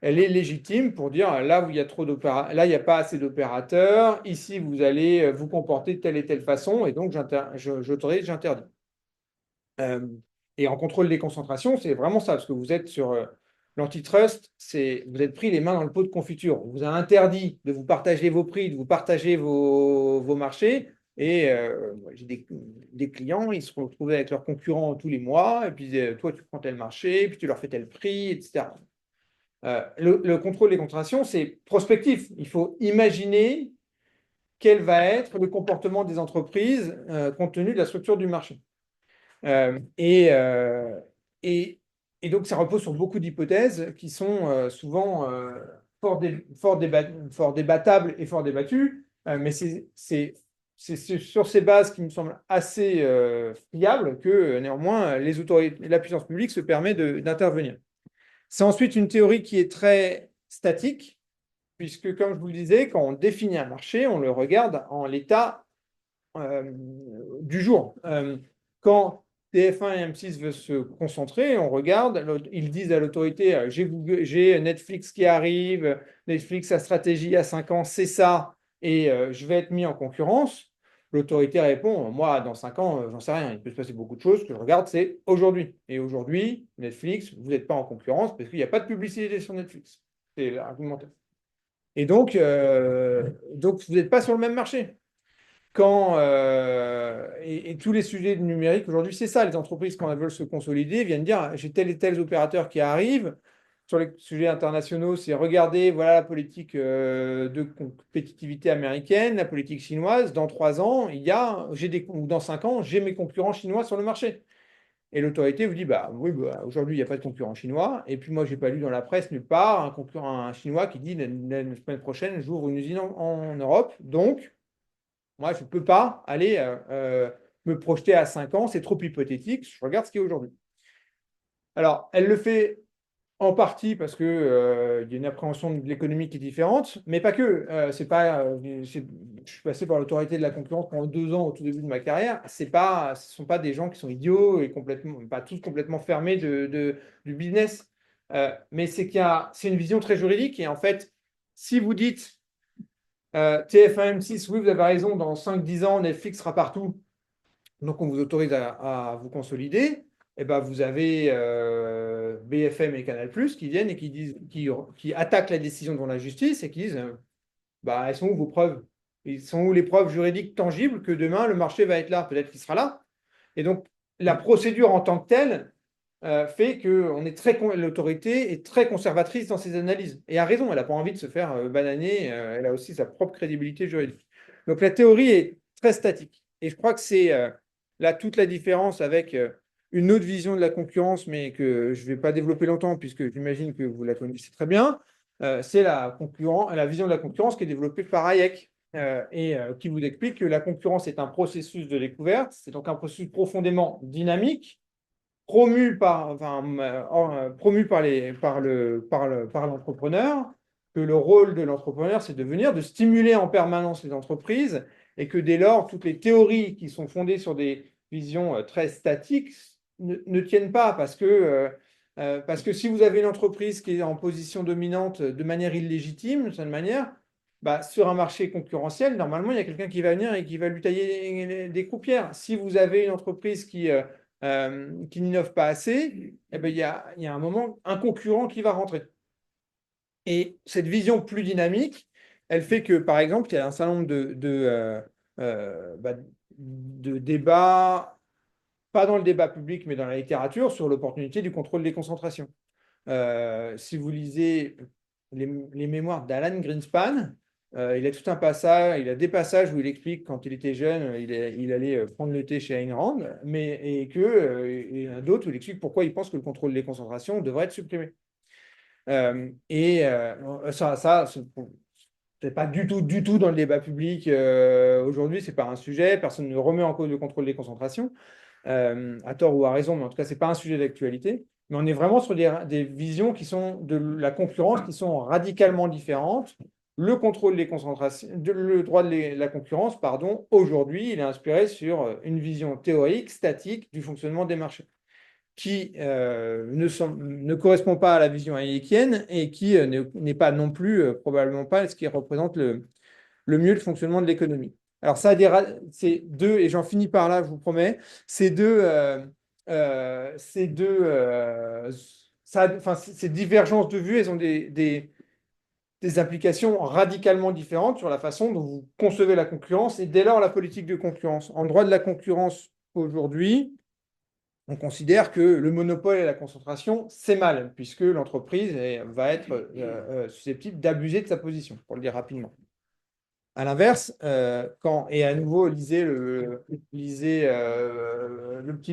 Speaker 1: Elle est légitime pour dire là où il y a trop d'opérateurs, là il n'y a pas assez d'opérateurs, ici vous allez vous comporter de telle et telle façon, et donc j'autorise, j'interdis. Et en contrôle des concentrations, c'est vraiment ça, parce que vous êtes sur l'antitrust, vous êtes pris les mains dans le pot de confiture. On vous a interdit de vous partager vos prix, de vous partager vos marchés. Et j'ai des clients, ils se retrouvaient avec leurs concurrents tous les mois, et puis toi, tu prends tel marché, puis tu leur fais tel prix, etc. Le contrôle des concentrations, c'est prospectif. Il faut imaginer quel va être le comportement des entreprises compte tenu de la structure du marché. Euh, et, euh, et, et donc, ça repose sur beaucoup d'hypothèses qui sont souvent fort débattables et fort débattues, mais c'est sur ces bases qui me semblent assez fiables que néanmoins les autorités, la puissance publique se permet d'intervenir. C'est ensuite une théorie qui est très statique, puisque comme je vous le disais, quand on définit un marché, on le regarde en l'état du jour. Quand TF1 et M6 veulent se concentrer, on regarde, ils disent à l'autorité, j'ai Netflix qui arrive, Netflix, sa stratégie à 5 ans, c'est ça, et je vais être mis en concurrence. L'autorité répond, moi, dans 5 ans, j'en sais rien, il peut se passer beaucoup de choses. Ce que je regarde, c'est aujourd'hui. Et aujourd'hui, Netflix, vous n'êtes pas en concurrence parce qu'il n'y a pas de publicité sur Netflix. C'est l'argumentaire. Et donc vous n'êtes pas sur le même marché et tous les sujets numériques aujourd'hui, c'est ça. Les entreprises, quand elles veulent se consolider, viennent dire j'ai tel et tel opérateur qui arrive. Sur les sujets internationaux, c'est regardez, voilà la politique de compétitivité américaine, la politique chinoise. Dans 3 ans, ou dans 5 ans, j'ai mes concurrents chinois sur le marché. Et l'autorité vous dit bah oui, bah, aujourd'hui, il n'y a pas de concurrent chinois. Et puis moi, je n'ai pas lu dans la presse nulle part un concurrent chinois qui dit la semaine prochaine, j'ouvre une usine en Europe. Donc, moi, je ne peux pas aller me projeter à 5 ans, c'est trop hypothétique, je regarde ce qui est aujourd'hui. Alors, elle le fait en partie parce qu'il y a une appréhension de l'économie qui est différente, mais pas que. Je suis passé par l'autorité de la concurrence pendant 2 ans au tout début de ma carrière. Ce ne sont pas des gens qui sont idiots et pas tous complètement fermés du business. Mais c'est une vision très juridique et en fait, si vous dites TF1 M6, oui, vous avez raison, dans 5-10 ans, Netflix sera partout, donc on vous autorise à vous consolider. Et ben, vous avez BFM et Canal+ qui viennent et qui attaquent la décision devant la justice et qui disent bah, elles sont où vos preuves? Ils sont où les preuves juridiques tangibles que demain le marché va être là? Peut-être qu'il sera là. Et donc, la procédure en tant que telle fait que l'autorité est très conservatrice dans ses analyses. Et a raison, elle n'a pas envie de se faire bananer, elle a aussi sa propre crédibilité juridique. Donc la théorie est très statique. Et je crois que c'est là toute la différence avec une autre vision de la concurrence, mais que je ne vais pas développer longtemps, puisque j'imagine que vous la connaissez très bien. C'est la vision de la concurrence qui est développée par Hayek. Qui vous explique que la concurrence est un processus de découverte, c'est donc un processus profondément dynamique, promu par l'entrepreneur, que le rôle de l'entrepreneur, c'est de stimuler en permanence les entreprises et que dès lors, toutes les théories qui sont fondées sur des visions très statiques ne tiennent pas parce que si vous avez une entreprise qui est en position dominante de manière illégitime, d'une certaine manière, bah, sur un marché concurrentiel, normalement, il y a quelqu'un qui va venir et qui va lui tailler des croupières. Si vous avez une entreprise qui n'innove pas assez, eh ben, il y a un moment, un concurrent qui va rentrer. Et cette vision plus dynamique, elle fait que, par exemple, il y a un certain nombre de débats, pas dans le débat public, mais dans la littérature, sur l'opportunité du contrôle des concentrations. Si vous lisez les mémoires d'Alan Greenspan, il a tout un passage, il a des passages où il explique quand il était jeune, il allait prendre le thé chez Ayn Rand, il y en a d'autres où il explique pourquoi il pense que le contrôle des concentrations devrait être supprimé. Ça c'est peut-être c'est pas du tout dans le débat public aujourd'hui, c'est pas un sujet, personne ne remet en cause le contrôle des concentrations, à tort ou à raison, mais en tout cas, c'est pas un sujet d'actualité. Mais on est vraiment sur des visions qui sont de la concurrence qui sont radicalement différentes. Le contrôle des concentrations, le droit de la concurrence, pardon, aujourd'hui, il est inspiré sur une vision théorique, statique du fonctionnement des marchés qui ne correspond pas à la vision hayekienne et qui n'est pas non plus, probablement pas, ce qui représente le mieux le fonctionnement de l'économie. Alors, ça a ces deux, et j'en finis par là, je vous promets, ces divergences de vues, elles ont des implications radicalement différentes sur la façon dont vous concevez la concurrence et dès lors la politique de concurrence. En droit de la concurrence aujourd'hui, on considère que le monopole et la concentration, c'est mal, puisque l'entreprise va être susceptible d'abuser de sa position, pour le dire rapidement. À l'inverse, et à nouveau, lisez le petit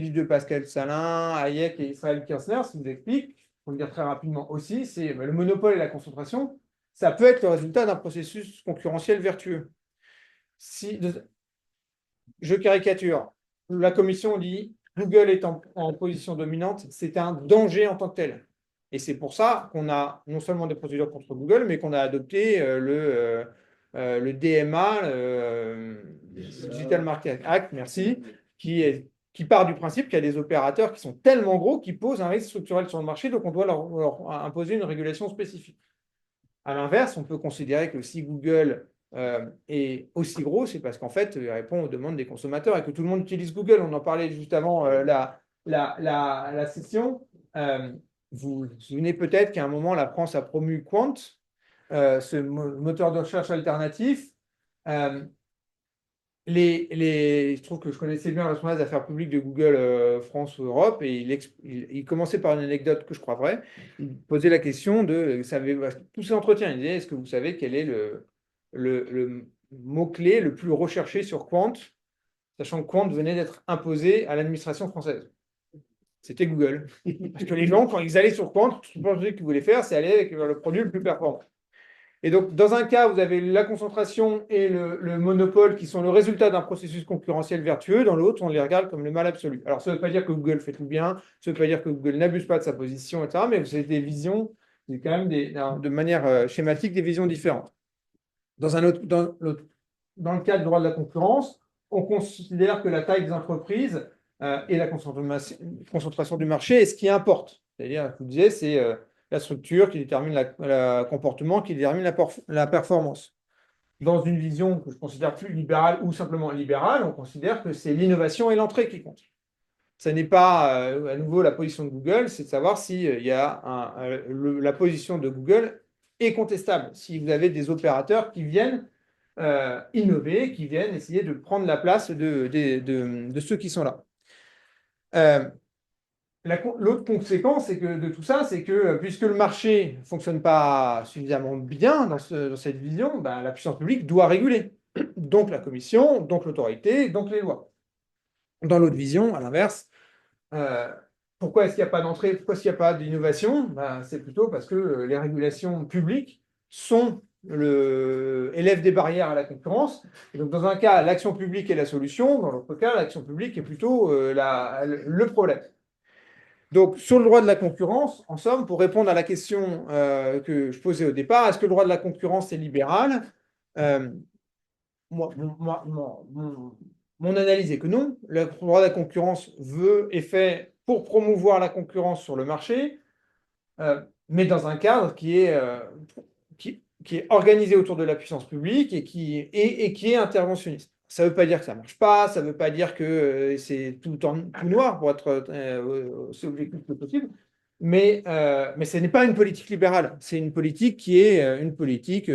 Speaker 1: livre de Pascal Salin, Hayek et Israël Kirzner, ce qui nous explique, pour le dire très rapidement aussi, c'est le monopole et la concentration, ça peut être le résultat d'un processus concurrentiel vertueux. Je caricature, la commission dit Google est en position dominante, c'est un danger en tant que tel. Et c'est pour ça qu'on a non seulement des procédures contre Google, mais qu'on a adopté le DMA, Digital Market Act, merci, qui part du principe qu'il y a des opérateurs qui sont tellement gros qu'ils posent un risque structurel sur le marché, donc on doit leur imposer une régulation spécifique. À l'inverse, on peut considérer que si Google est aussi gros, c'est parce qu'en fait, il répond aux demandes des consommateurs et que tout le monde utilise Google. On en parlait juste avant la session. Vous vous souvenez peut-être qu'à un moment, la France a promu Quant, ce moteur de recherche alternatif. Je trouve que je connaissais bien le responsable des affaires publiques de Google France ou Europe et il commençait par une anecdote que je crois vraie. Il posait la question de, tous ces entretiens, il disait, est-ce que vous savez quel est le mot-clé le plus recherché sur Quant, sachant que Quant venait d'être imposé à l'administration française? C'était Google. Parce que les gens, quand ils allaient sur Quant, tout ce qu'ils voulaient faire, c'est aller vers le produit le plus performant. Et donc, dans un cas, vous avez la concentration et le monopole qui sont le résultat d'un processus concurrentiel vertueux. Dans l'autre, on les regarde comme le mal absolu. Alors, ça ne veut pas dire que Google fait tout bien, ça ne veut pas dire que Google n'abuse pas de sa position, etc. Mais c'est des visions, c'est quand même de manière schématique des visions différentes. Dans le cas du droit de la concurrence, on considère que la taille des entreprises et la concentration du marché est ce qui importe. C'est-à-dire, je vous disais, c'est la structure qui détermine le comportement, qui détermine la performance. Dans une vision que je considère plus libérale ou simplement libérale, on considère que c'est l'innovation et l'entrée qui comptent. Ce n'est pas, à nouveau, la position de Google, c'est de savoir si la position de Google est contestable. Si vous avez des opérateurs qui viennent innover, qui viennent essayer de prendre la place de ceux qui sont là. L'autre conséquence de tout ça, c'est que puisque le marché ne fonctionne pas suffisamment bien dans cette vision, la puissance publique doit réguler. Donc la commission, donc l'autorité, donc les lois. Dans l'autre vision, à l'inverse, pourquoi est-ce qu'il n'y a pas d'entrée, pourquoi est-ce qu'il n'y a pas d'innovation? C'est plutôt parce que les régulations publiques élèvent des barrières à la concurrence. Et donc dans un cas, l'action publique est la solution, dans l'autre cas, l'action publique est plutôt le problème. Donc, sur le droit de la concurrence, en somme, pour répondre à la question que je posais au départ, est-ce que le droit de la concurrence est libéral? Mon analyse est que non. Le droit de la concurrence est fait pour promouvoir la concurrence sur le marché, mais dans un cadre qui est organisé autour de la puissance publique et qui est interventionniste. Ça ne veut pas dire que ça ne marche pas, ça ne veut pas dire que c'est tout noir pour être aussi objectif que possible, mais ce n'est pas une politique libérale, c'est une politique qui est une politique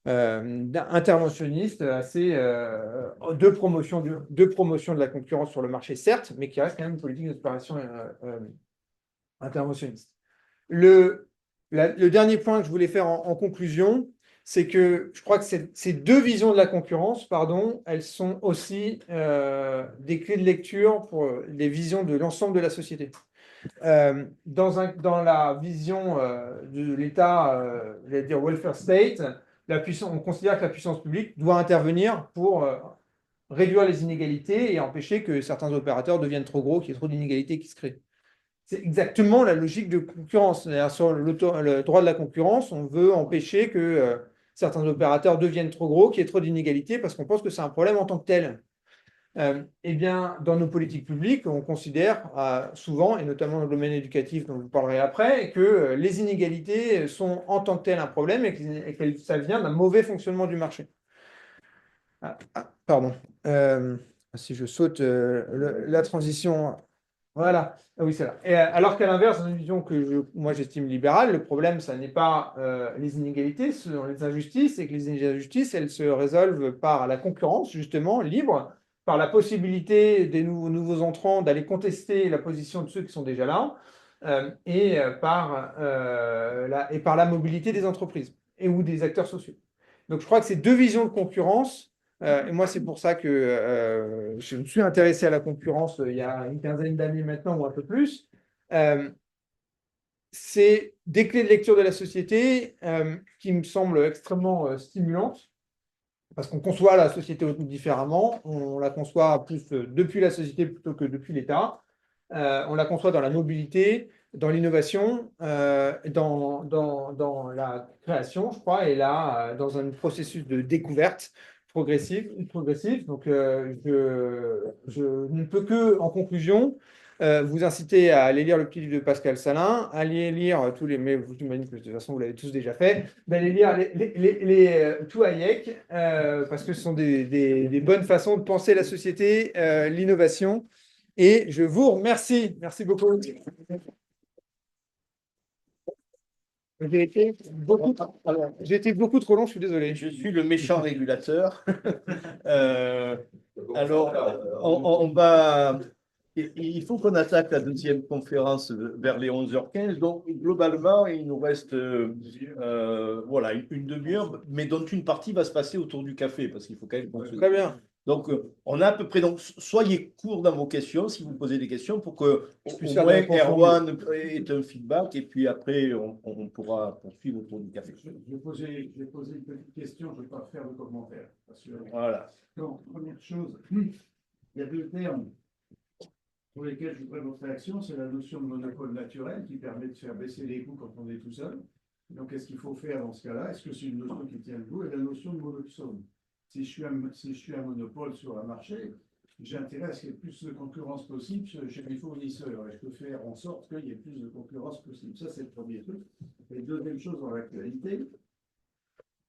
Speaker 1: interventionniste de promotion de la concurrence sur le marché, certes, mais qui reste quand même une politique d'exploration interventionniste. Le dernier point que je voulais faire en conclusion, c'est que je crois que ces deux visions de la concurrence, elles sont aussi des clés de lecture pour les visions de l'ensemble de la société. Dans la vision de l'État, dire welfare state, on considère que la puissance publique doit intervenir pour réduire les inégalités et empêcher que certains opérateurs deviennent trop gros, qu'il y ait trop d'inégalités qui se créent. C'est exactement la logique de concurrence. C'est-à-dire, sur le droit de la concurrence, on veut empêcher que certains opérateurs deviennent trop gros, qu'il y ait trop d'inégalités, parce qu'on pense que c'est un problème en tant que tel. Eh bien, dans nos politiques publiques, on considère souvent, et notamment dans le domaine éducatif dont je vous parlerai après, que les inégalités sont en tant que tel un problème et que ça vient d'un mauvais fonctionnement du marché. Pardon. Si je saute la transition. Voilà. Ah oui, c'est là. Et, alors qu'à l'inverse, dans une vision que moi j'estime libérale, le problème, ça n'est pas les inégalités, ce sont les injustices, et que les injustices, elles se résolvent par la concurrence, justement, libre, par la possibilité des nouveaux entrants d'aller contester la position de ceux qui sont déjà là, et par la mobilité des entreprises et ou des acteurs sociaux. Donc je crois que ces deux visions de concurrence, et moi, c'est pour ça que je me suis intéressé à la concurrence il y a une quinzaine d'années maintenant ou un peu plus. Euh, c'est des clés de lecture de la société qui me semblent extrêmement stimulantes parce qu'on conçoit la société différemment. On la conçoit plus depuis la société plutôt que depuis l'État. On la conçoit dans la mobilité, dans l'innovation, dans la création, je crois, et là, dans un processus de découverte progressif. Donc, je ne peux que, en conclusion, vous inciter à aller lire le petit livre de Pascal Salin, à aller lire tous les, mais vous imaginez que de toute façon vous l'avez tous déjà fait, d'aller lire tout Hayek, parce que ce sont des bonnes façons de penser la société, l'innovation. Et je vous remercie. Merci beaucoup. J'ai été beaucoup trop long, je suis désolé.
Speaker 2: Je suis le méchant régulateur. Euh, alors, on va. Il faut qu'on attaque la deuxième conférence vers les 11h15. Donc, globalement, il nous reste voilà, une demi-heure, mais dont une partie va se passer autour du café, parce qu'il faut quand même qu'on se...
Speaker 1: Très bien.
Speaker 2: Donc, on a à peu près. Donc, soyez courts dans vos questions si vous posez des questions pour que au
Speaker 1: faire
Speaker 2: moins
Speaker 1: des réponses
Speaker 2: Erwan ait un feedback et puis après, on pourra poursuivre autour du café.
Speaker 3: Je vais poser une petite question, je ne vais pas faire de commentaire.
Speaker 2: Voilà.
Speaker 3: Donc, première chose, il y a deux termes pour lesquels je voudrais votre réaction. C'est la notion de monopole naturel qui permet de faire baisser les coûts quand on est tout seul. Donc, qu'est-ce qu'il faut faire dans ce cas-là? Est-ce que c'est une notion qui tient debout? Et la notion de monopsone. Si je suis un monopole sur un marché, j'ai intérêt à ce qu'il y ait plus de concurrence possible chez mes fournisseurs. Et je peux faire en sorte qu'il y ait plus de concurrence possible. Ça, c'est le premier truc. Et deuxième chose dans l'actualité,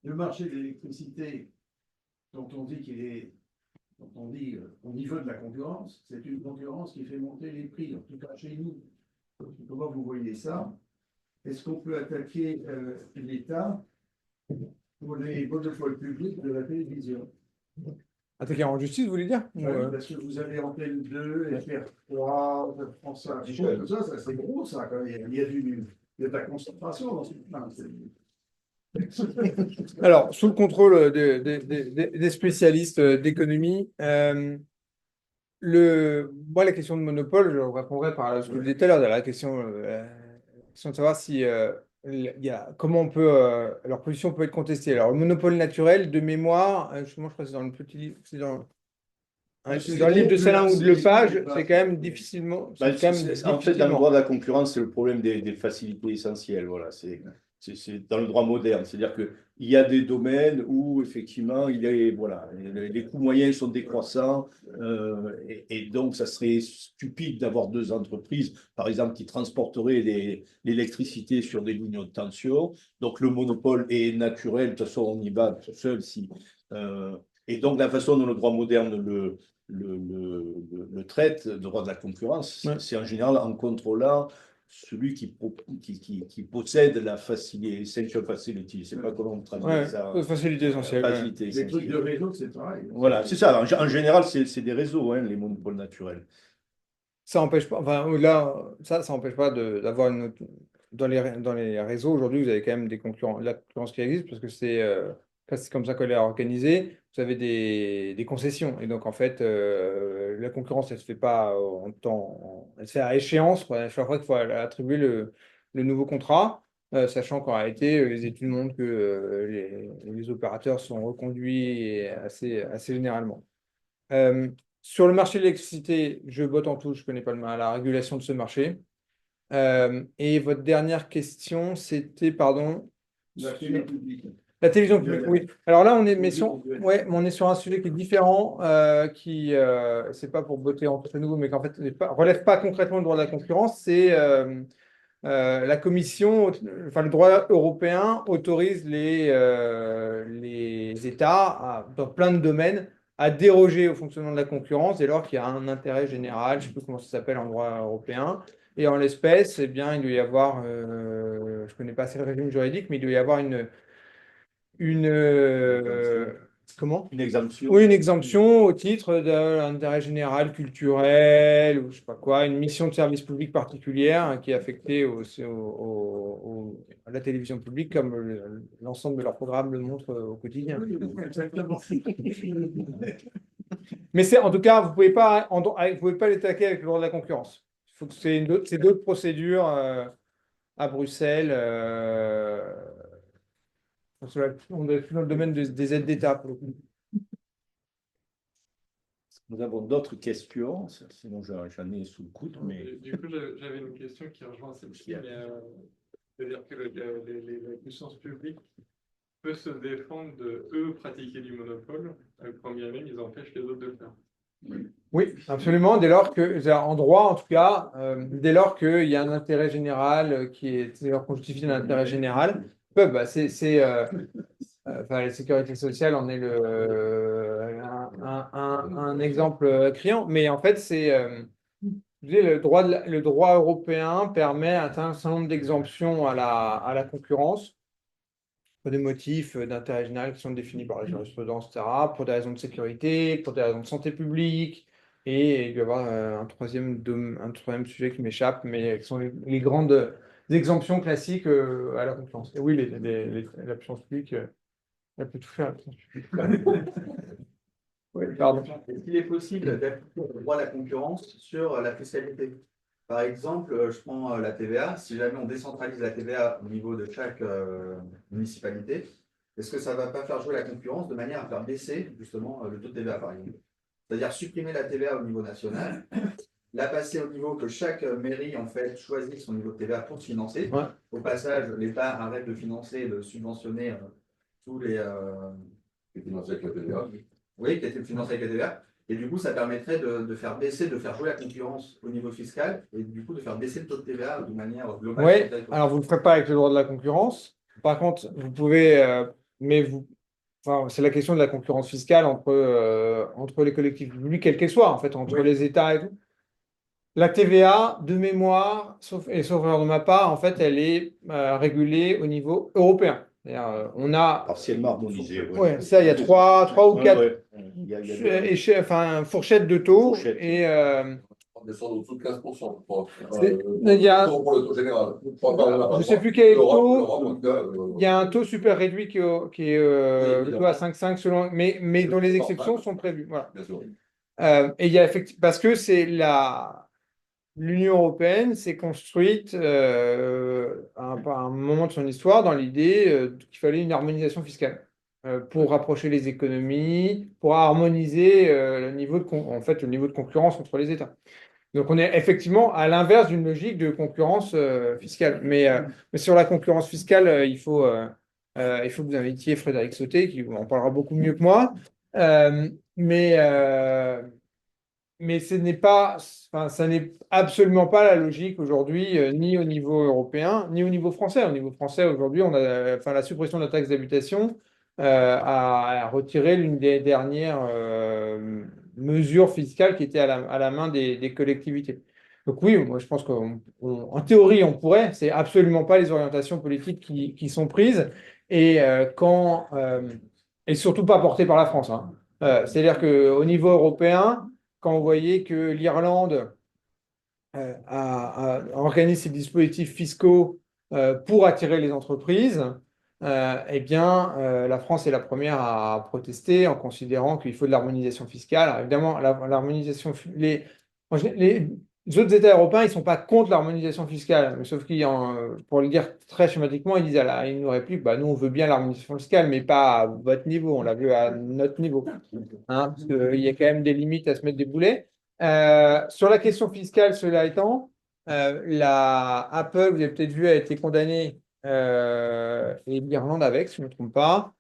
Speaker 3: le marché de l'électricité, dont on dit qu'il est, dont on dit au niveau de la concurrence, c'est une concurrence qui fait monter les prix, en tout cas chez nous. Comment vous voyez ça? Est-ce qu'on peut attaquer l'État pour les monopoles publics de la télévision?
Speaker 1: Attaquer en justice, vous voulez dire?
Speaker 3: Parce que vous avez Antenne 2, FR3, France Info, tout ça, c'est gros, ça, quand même. Il y a de la concentration dans ce plan.
Speaker 1: Alors, sous le contrôle des spécialistes d'économie, moi, la question de monopole, je répondrai par ce que je disais tout à l'heure, la question de savoir si, comment on peut, leur position peut être contestée. Alors, le monopole naturel, de mémoire, justement, je crois que c'est dans le petit livre, c'est dans le livre de Salin ou de Lepage, c'est quand même difficilement.
Speaker 2: En fait, dans le droit de la concurrence, c'est le problème des facilités essentielles. Voilà, c'est dans le droit moderne. C'est-à-dire qu'il y a des domaines où, effectivement, voilà, les coûts moyens sont décroissants et donc, ça serait stupide d'avoir deux entreprises, par exemple, qui transporteraient l'électricité sur des lignes de tension. Donc, le monopole est naturel. De toute façon, on y va tout seul. Et donc, la façon dont le droit moderne le traite, le droit de la concurrence, c'est en général en contrôlant celui qui possède la facilité, essential facility, je ne sais pas comment on traduit ça.
Speaker 1: Facilité essentielle.
Speaker 3: Les trucs de réseau, c'est pareil.
Speaker 2: Voilà, c'est ça. En général, c'est des réseaux, les monopoles naturels.
Speaker 1: Ça n'empêche pas, enfin, là, ça n'empêche pas d'avoir une autre. Dans les réseaux, aujourd'hui, vous avez quand même la concurrence qui existe parce que c'est comme ça qu'elle est organisée. Vous avez des concessions. Et donc, en fait, la concurrence, elle ne se fait pas en temps. Elle se fait à échéance. Chaque fois qu'il faut attribuer le nouveau contrat. sachant qu'en réalité, les études montrent que les opérateurs sont reconduits assez généralement. Sur le marché de l'électricité, je botte en touche, je ne connais pas la régulation de ce marché. Et votre dernière question, c'était, pardon,
Speaker 3: La télé publique.
Speaker 1: la télévision publique, oui. Alors là, on est, ouais, mais on est sur un sujet qui est différent, c'est pas pour botter entre nous, mais qu'en fait, relève pas concrètement le droit de la concurrence, c'est la Commission, enfin le droit européen autorise les États, dans plein de domaines, à déroger au fonctionnement de la concurrence dès lors qu'il y a un intérêt général, je ne sais plus comment ça s'appelle en droit européen. Et en l'espèce, eh bien, il doit y avoir, je ne connais pas assez le régime juridique, mais il doit y avoir une comment?
Speaker 2: Une exemption.
Speaker 1: Oui, une exemption au titre de l'intérêt général culturel ou je sais pas quoi, une mission de service public particulière qui est affectée à la télévision publique comme l'ensemble de leurs programmes le montre au quotidien.
Speaker 3: Exactement.
Speaker 1: Mais c'est en tout cas, vous pouvez pas les attaquer avec le droit de la concurrence. Il faut que c'est d'autres procédures à Bruxelles. On est plus dans le domaine des aides d'État pour le coup.
Speaker 2: Nous avons d'autres questions, sinon j'en ai sous le coude. Mais...
Speaker 4: Du coup, j'avais une question qui rejoint celle-ci, mais c'est-à-dire que la puissance publique peut se défendre de eux pratiquer du monopole, quand bien même ils empêchent les autres de le faire.
Speaker 1: Oui, absolument. Dès lors que, en droit en tout cas, dès lors qu'il y a un intérêt général dès lors qu'on justifie un intérêt général, peuvent, enfin, la sécurité sociale en est un exemple criant. Mais en fait, le droit européen permet un certain nombre d'exemptions à la concurrence pour des motifs d'intérêt général qui sont définis par la jurisprudence, etc., pour des raisons de sécurité, pour des raisons de santé publique. Et il doit y avoir un troisième sujet qui m'échappe, mais qui sont les grandes exemptions classiques à la concurrence. Et oui, la puissance publique, elle peut tout faire. La puissance publique. Oui, pardon.
Speaker 5: Est-ce qu'il est possible d'appliquer le droit de la concurrence sur la fiscalité? Par exemple, je prends la TVA. Si jamais on décentralise la TVA au niveau de chaque municipalité, est-ce que ça ne va pas faire jouer la concurrence de manière à faire baisser justement le taux de TVA, par exemple? C'est-à-dire supprimer la TVA au niveau national, la passer au niveau que chaque mairie en fait choisit son niveau de TVA pour se financer.
Speaker 1: Ouais.
Speaker 5: Au passage, l'État arrête de financer et de subventionner tous les...
Speaker 6: Financé avec la TVA.
Speaker 5: Oui, qui a été financé avec la TVA. Et du coup, ça permettrait de faire baisser, de faire jouer la concurrence au niveau fiscal et du coup de faire baisser le taux de TVA de manière globale.
Speaker 1: Oui, alors vous ne le ferez pas avec le droit de la concurrence. Par contre, vous pouvez, enfin, c'est la question de la concurrence fiscale entre les collectivités publiques, quelles qu'elles soient, en fait, entre les États et tout. La TVA, de mémoire, sauf erreur de ma part, en fait, elle est régulée au niveau européen. On a
Speaker 2: partiellement harmonisé.
Speaker 1: Ouais, ça, il y a trois ou quatre
Speaker 2: Ouais.
Speaker 1: fourchettes de taux.
Speaker 2: Fourchette.
Speaker 1: Et
Speaker 6: On descend au-dessous de 15%, je crois.
Speaker 1: il y a
Speaker 6: Pour le taux général.
Speaker 1: je ne sais plus quel est le taux.
Speaker 6: En tout cas,
Speaker 1: Il y a un taux super réduit qui est le taux à 5,5 selon, mais dont les exceptions sont prévues. Voilà.
Speaker 6: bien sûr.
Speaker 1: Et il y a effectivement parce que l'Union européenne s'est construite à un moment de son histoire dans l'idée qu'il fallait une harmonisation fiscale pour rapprocher les économies, pour harmoniser le niveau de concurrence entre les États. Donc on est effectivement à l'inverse d'une logique de concurrence fiscale. Mais sur la concurrence fiscale, il faut que vous invitiez Frédéric Sauté, qui en parlera beaucoup mieux que moi. Mais ce n'est pas, enfin, ça n'est absolument pas la logique aujourd'hui, ni au niveau européen, ni au niveau français. Au niveau français, aujourd'hui, on a, enfin, la suppression de la taxe d'habitation a retiré l'une des dernières mesures fiscales qui étaient à la main des collectivités. Donc oui, moi je pense qu'en théorie, on pourrait, c'est absolument pas les orientations politiques qui sont prises et, et surtout pas portées par la France, hein. C'est-à-dire qu'au niveau européen, quand vous voyez que l'Irlande organise ses dispositifs fiscaux pour attirer les entreprises, eh bien, la France est la première à protester en considérant qu'il faut de l'harmonisation fiscale. Alors, évidemment, l'harmonisation, les autres États européens, ils ne sont pas contre l'harmonisation fiscale, mais sauf qu'ils, pour le dire très schématiquement, ils disent ils nous répliquent, bah, nous on veut bien l'harmonisation fiscale, mais pas à votre niveau, on l'a vu à notre niveau. Hein, parce qu'il y a quand même des limites à se mettre des boulets. Sur la question fiscale, cela étant, Apple, vous avez peut-être vu, a été condamnée, et l'Irlande avec, si je ne me trompe pas,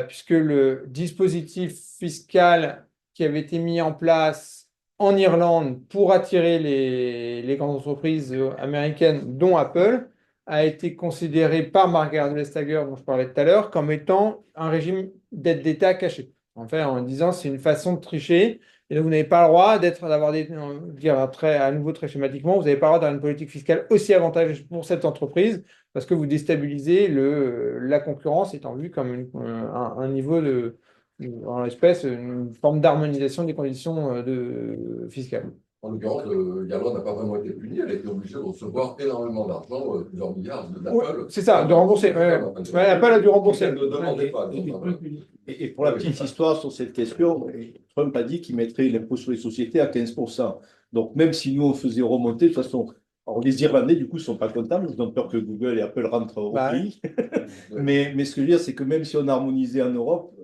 Speaker 1: puisque le dispositif fiscal qui avait été mis en place en Irlande pour attirer les grandes entreprises américaines, dont Apple, a été considéré par Margaret Vestager, dont je parlais tout à l'heure, comme étant un régime d'aide d'État caché. En fait, en disant c'est une façon de tricher. Et donc, vous n'avez pas le droit d'avoir dire à nouveau très schématiquement, vous n'avez pas le droit d'avoir une politique fiscale aussi avantageuse pour cette entreprise parce que vous déstabilisez la concurrence étant vue comme un niveau en l'espèce, une forme d'harmonisation des conditions fiscales.
Speaker 6: En l'occurrence, l'Irlande n'a pas vraiment été punie, elle a été obligée de recevoir énormément d'argent, plusieurs milliards d'Apple.
Speaker 1: C'est ça, de rembourser. Apple a dû rembourser.
Speaker 6: Elle ne demandait pas.
Speaker 2: Et pour la petite histoire sur cette question, Trump a dit qu'il mettrait l'impôt sur les sociétés à 15%. Donc, même si nous, on faisait remonter, de toute façon, alors les Irlandais, du coup, ne sont pas contents, ils ont peur que Google et Apple rentrent au pays. Mais ce que je veux dire, c'est que même si on harmonisait en Europe,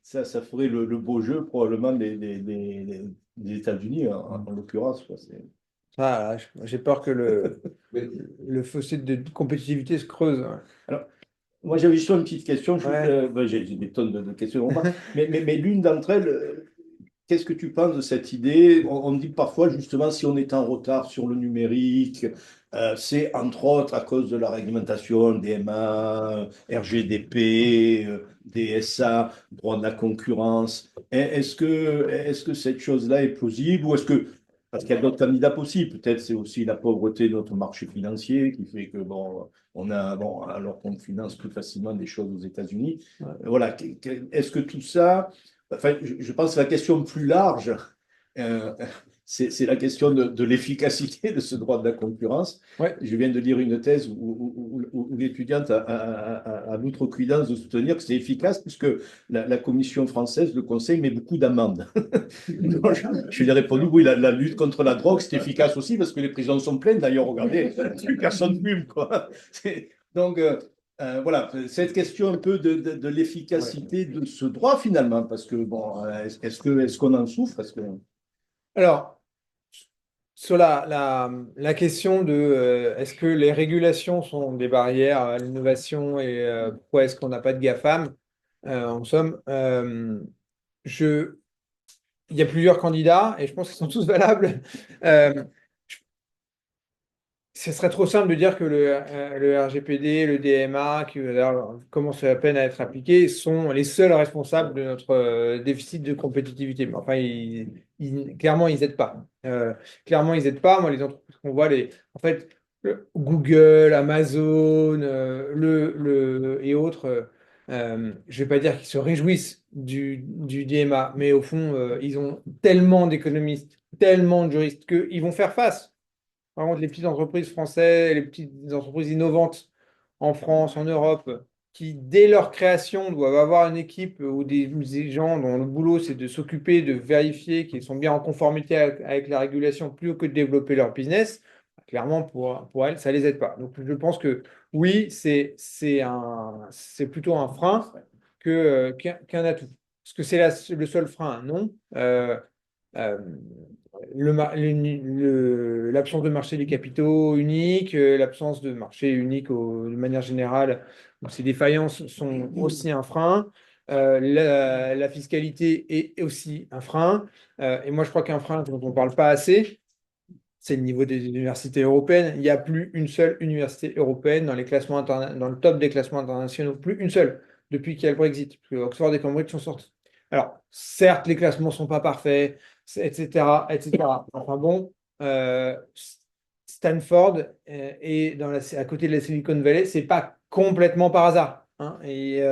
Speaker 2: ça ferait le beau jeu probablement des États-Unis, en l'occurrence.
Speaker 1: J'ai peur que
Speaker 6: Mais
Speaker 1: le fossé de compétitivité se creuse.
Speaker 2: Alors, moi, j'avais juste une petite question.
Speaker 1: Ouais.
Speaker 2: J'ai des tonnes de questions. mais l'une d'entre elles, qu'est-ce que tu penses de cette idée? On dit parfois, justement, si on est en retard sur le numérique, c'est entre autres à cause de la réglementation, DMA, RGDP, DSA, droit de la concurrence. Est-ce que cette chose-là est plausible ou est-ce que, parce qu'il y a d'autres candidats possibles, peut-être c'est aussi la pauvreté de notre marché financier qui fait que, bon, alors qu'on finance plus facilement des choses aux États-Unis. Voilà, est-ce que tout ça. Enfin, je pense que la question plus large, euh, c'est la question de l'efficacité de ce droit de la concurrence.
Speaker 1: Ouais.
Speaker 2: Je viens de lire une thèse où l'étudiante a l'outrecuidance de soutenir que c'est efficace puisque la Commission française, le Conseil, met beaucoup d'amendes. Je lui ai répondu, oui, la lutte contre la drogue, c'est efficace aussi parce que les prisons sont pleines. D'ailleurs, regardez, plus personne fume, quoi. Donc, voilà, cette question un peu de l'efficacité de ce droit finalement, parce que bon, est-ce qu'on en souffre?
Speaker 1: Alors, sur la question de est-ce que les régulations sont des barrières à l'innovation et pourquoi est-ce qu'on n'a pas de GAFAM, en somme, il y a plusieurs candidats et je pense qu'ils sont tous valables. Ce serait trop simple de dire que le RGPD, le DMA, qui commencent à peine à être appliqués, sont les seuls responsables de notre déficit de compétitivité. Mais enfin, clairement, ils n'aident pas. Clairement, ils n'aident pas. Moi, les entreprises qu'on voit, en fait, Google, Amazon, et autres, je ne vais pas dire qu'ils se réjouissent du DMA, mais au fond, ils ont tellement d'économistes, tellement de juristes qu'ils vont faire face. Par contre, les petites entreprises françaises, les petites entreprises innovantes en France, en Europe, qui, dès leur création, doivent avoir une équipe ou des gens dont le boulot, c'est de s'occuper, de vérifier qu'ils sont bien en conformité avec la régulation, plutôt que de développer leur business, clairement, pour elles, ça ne les aide pas. Donc, je pense que oui, c'est plutôt un frein qu'un atout. Est-ce que c'est le seul frein? Non. Euh, l'absence de marché des capitaux unique, l'absence de marché unique de manière générale, où ces défaillances sont aussi un frein. La fiscalité est aussi un frein. Et moi, je crois qu'un frein dont on ne parle pas assez, c'est le niveau des universités européennes. Il n'y a plus une seule université européenne dans dans le top des classements internationaux. Plus une seule, depuis qu'il y a le Brexit. Parce que Oxford et Cambridge sont sortis. Alors, certes, les classements ne sont pas parfaits, etc., etc. Enfin bon, Stanford est à côté de la Silicon Valley, c'est pas complètement par hasard. Hein. Et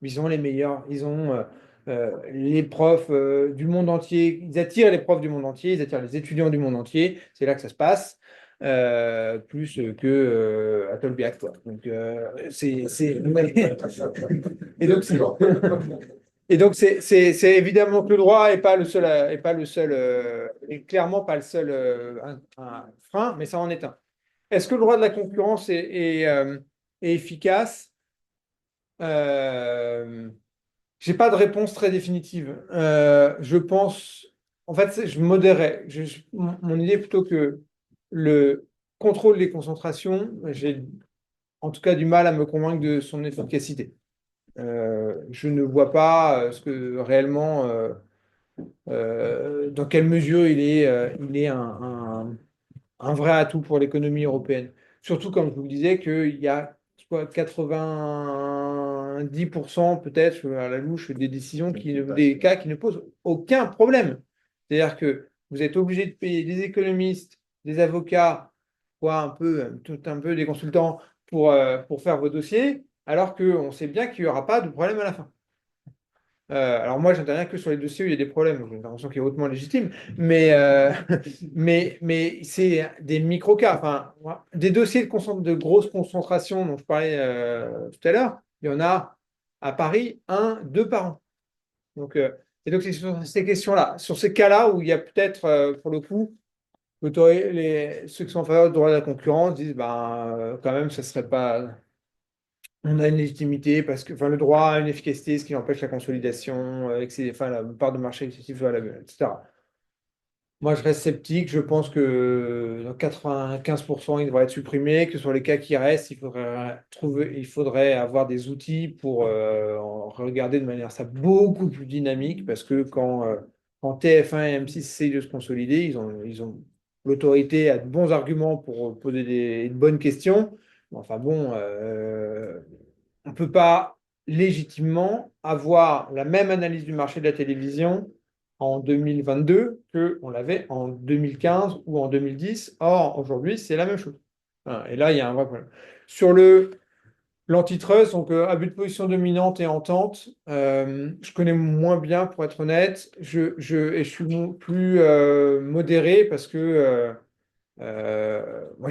Speaker 1: ils ont les meilleurs, ils ont les profs du monde entier, ils attirent les profs du monde entier, ils attirent les étudiants du monde entier, c'est là que ça se passe. Plus que à Tolbiac, quoi. Donc, et donc, Et donc, c'est évidemment que le droit n'est pas le seul, est clairement pas le seul un frein, mais ça en est un. Est-ce que le droit de la concurrence est efficace? J'ai pas de réponse très définitive. Je pense, en fait, je modérais. Mon idée est plutôt que le contrôle des concentrations, j'ai en tout cas du mal à me convaincre de son efficacité. Je ne vois pas ce que réellement, dans quelle mesure il est un vrai atout pour l'économie européenne. Surtout, comme je vous le disais, qu'il y a quoi, 90% peut-être à la louche des cas qui ne posent aucun problème. C'est-à-dire que vous êtes obligé de payer des économistes, des avocats, voire tout un peu des consultants pour faire vos dossiers, alors qu'on sait bien qu'il n'y aura pas de problème à la fin. Alors moi, j'interviens que sur les dossiers où il y a des problèmes, donc j'ai une intervention qui est hautement légitime, mais c'est des micro-cas. Enfin, des dossiers de grosse concentration dont je parlais tout à l'heure, il y en a à Paris, un, deux par an. Donc, et donc c'est sur ces questions-là, sur ces cas-là où il y a peut-être, pour le coup, ceux qui sont en faveur du droit de la concurrence disent, ben, quand même, ça serait pas... On a une légitimité parce que enfin, le droit a une efficacité, ce qui empêche la consolidation, enfin, la part de marché excessive, etc. Moi, je reste sceptique. Je pense que dans 95%, il devrait être supprimé, que sur les cas qui restent, il faudrait avoir des outils pour en regarder de manière ça beaucoup plus dynamique parce que quand TF1 et M6 essayent de se consolider, ils ont l'autorité a de bons arguments pour poser de bonnes questions. Enfin bon, on ne peut pas légitimement avoir la même analyse du marché de la télévision en 2022 qu'on l'avait en 2015 ou en 2010. Or, aujourd'hui, c'est la même chose. Voilà. Et là, il y a un vrai problème. Sur l'antitrust, donc abus de position dominante et entente, je connais moins bien, pour être honnête. Et je suis plus modéré parce que moi,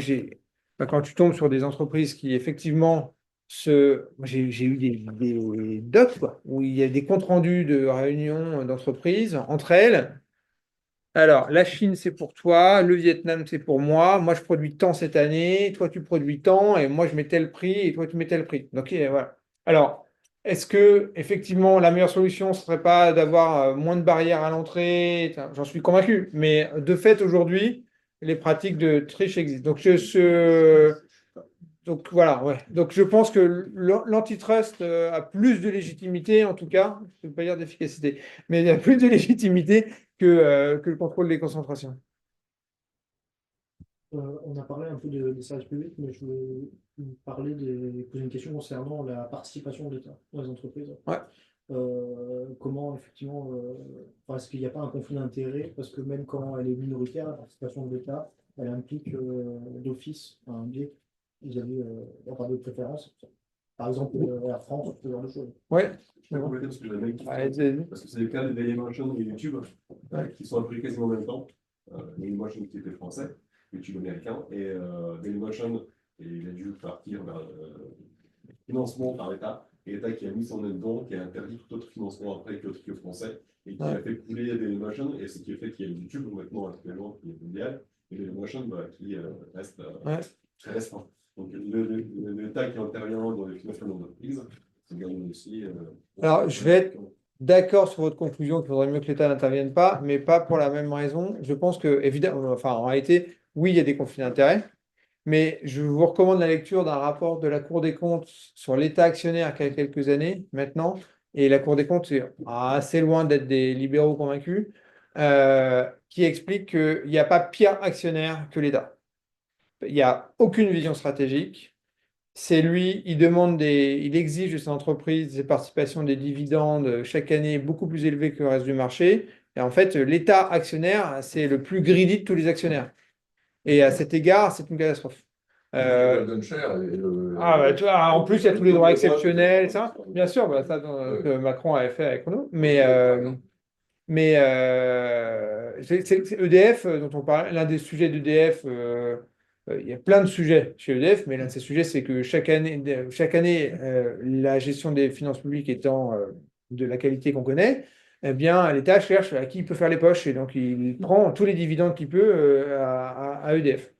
Speaker 1: quand tu tombes sur des entreprises qui, effectivement, moi, j'ai eu des docs, quoi, où il y a des comptes rendus de réunions d'entreprises entre elles. Alors, la Chine, c'est pour toi, le Vietnam, c'est pour moi. Moi, je produis tant cette année, toi, tu produis tant, et moi, je mets tel prix, et toi, tu mets tel prix. Donc, voilà. Alors, est-ce que, effectivement, la meilleure solution, ce serait pas d'avoir moins de barrières à l'entrée? J'en suis convaincu. Mais de fait, aujourd'hui, les pratiques de triche existent. Donc voilà, ouais. Donc je pense que l'antitrust a plus de légitimité, en tout cas, je ne veux pas dire d'efficacité, mais il y a plus de légitimité que le contrôle des concentrations.
Speaker 7: On a parlé un peu des services publics, mais je voulais vous poser une question concernant la participation de l'État dans les entreprises.
Speaker 1: Ouais.
Speaker 7: Comment, effectivement, est-ce qu'il n'y a pas un conflit d'intérêts? Parce que même quand elle est minoritaire, la participation de l'État, elle implique d'office un biais vis-à-vis de préférence. Par exemple, la France, ce genre de choses.
Speaker 1: Ouais.
Speaker 8: Je peux compléter parce que j'avais une
Speaker 1: Allez,
Speaker 8: question. Parce que c'est le cas de Dailymotion et YouTube qui sont appris quasiment en même temps. Dailymotion qui était français, YouTube américain, et Dailymotion, il a dû partir vers le financement par l'État, et l'État qui a mis son aide-don, qui a interdit tout autre financement après que français, et qui a fait couler Dailymotion, et ce qui a fait qu'il y a YouTube maintenant actuellement qui est mondial, et Dailymotion qui reste très restreint. Donc l'État qui intervient dans les financements d'entreprise, c'est gagne aussi.
Speaker 1: Alors, je vais être d'accord sur votre conclusion qu'il faudrait mieux que l'État n'intervienne pas, mais pas pour la même raison. Je pense que, évidemment, enfin, en réalité, oui, il y a des conflits d'intérêts, mais je vous recommande la lecture d'un rapport de la Cour des comptes sur l'État actionnaire qui a quelques années maintenant, et la Cour des comptes est assez loin d'être des libéraux convaincus, qui explique qu'il n'y a pas pire actionnaire que l'État. Il n'y a aucune vision stratégique. C'est lui, il exige de ses entreprises des participations, des dividendes chaque année beaucoup plus élevés que le reste du marché. Et en fait, l'État actionnaire, c'est le plus greedy de tous les actionnaires. Et à cet égard, c'est une catastrophe.
Speaker 6: Golden Share
Speaker 1: Tu vois, en plus, il y a tous les droits exceptionnels, ça. Bien sûr, bah, ça que Macron avait fait avec nous. C'est EDF dont on parle. L'un des sujets d'EDF, il y a plein de sujets chez EDF, mais l'un de ces sujets, c'est que chaque année, la gestion des finances publiques étant de la qualité qu'on connaît, eh bien, l'État cherche à qui il peut faire les poches et donc il prend tous les dividendes qu'il peut à EDF.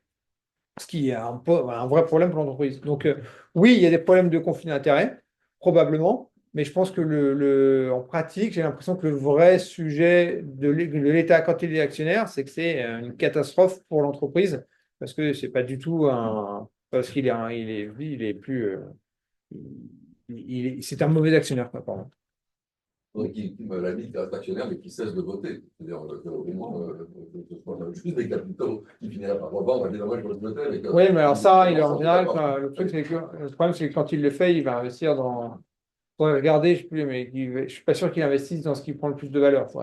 Speaker 1: Ce qui est un vrai problème pour l'entreprise. Donc, oui, il y a des problèmes de conflit d'intérêts, probablement, mais je pense que en pratique, j'ai l'impression que le vrai sujet de l'État quand il est actionnaire, c'est que c'est une catastrophe pour l'entreprise, parce que c'est pas du tout parce qu'il est, il est plus. C'est un mauvais actionnaire, quoi, pardon.
Speaker 6: Donc, à la limite, reste actionnaire, mais qui cesse de voter. C'est-à-dire que ce soit juste des capitaux qui finiraient par revendre, évidemment, je voter.
Speaker 1: Oui, mais alors ça, en général, le truc, c'est que le problème, c'est que quand il le fait, il va investir dans. Faudrait regarder, je sais plus, mais je suis pas sûr qu'il investisse dans ce qui prend le plus de valeur.
Speaker 6: C'est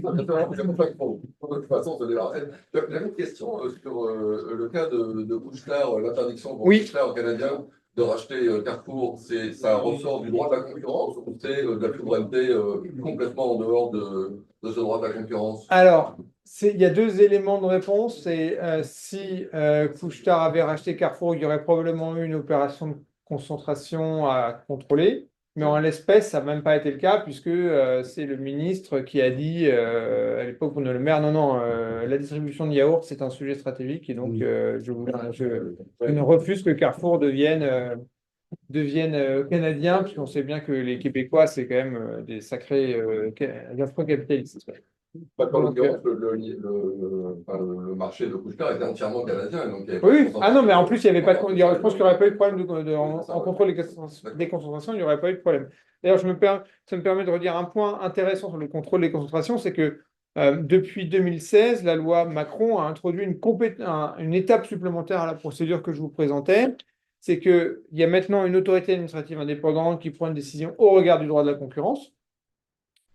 Speaker 6: pour ça qu'il faut, de toute façon, se débarrasser. J'avais une question sur le cas de Couche-Tard, l'interdiction pour Couche-Tard canadien de racheter Carrefour. Ça ressort du droit de la concurrence ou c'est de la souveraineté complètement en dehors de ce droit de la concurrence?
Speaker 1: Alors, il y a deux éléments de réponse. C'est si Couche-Tard avait racheté Carrefour, il y aurait probablement eu une opération de concentration à contrôler. Mais en l'espèce, ça n'a même pas été le cas, puisque c'est le ministre qui a dit à l'époque, Bruno Le Maire, non, la distribution de yaourts, c'est un sujet stratégique, et donc je ne refuse que Carrefour devienne canadien, puisqu'on sait bien que les Québécois, c'est quand même des sacrés gastro-capitalistes.
Speaker 6: Pas en l'occurrence, le marché de Couche-Tard était entièrement canadien. Donc
Speaker 1: oui, ah non, mais en plus, il n'y avait pas de. Je pense qu'il n'y aurait pas eu de problème en contrôle des concentrations, il n'y aurait pas eu de problème. D'ailleurs, ça me permet de redire un point intéressant sur le contrôle des concentrations, c'est que depuis 2016, la loi Macron a introduit une étape supplémentaire à la procédure que je vous présentais. C'est qu'il y a maintenant une autorité administrative indépendante qui prend une décision au regard du droit de la concurrence.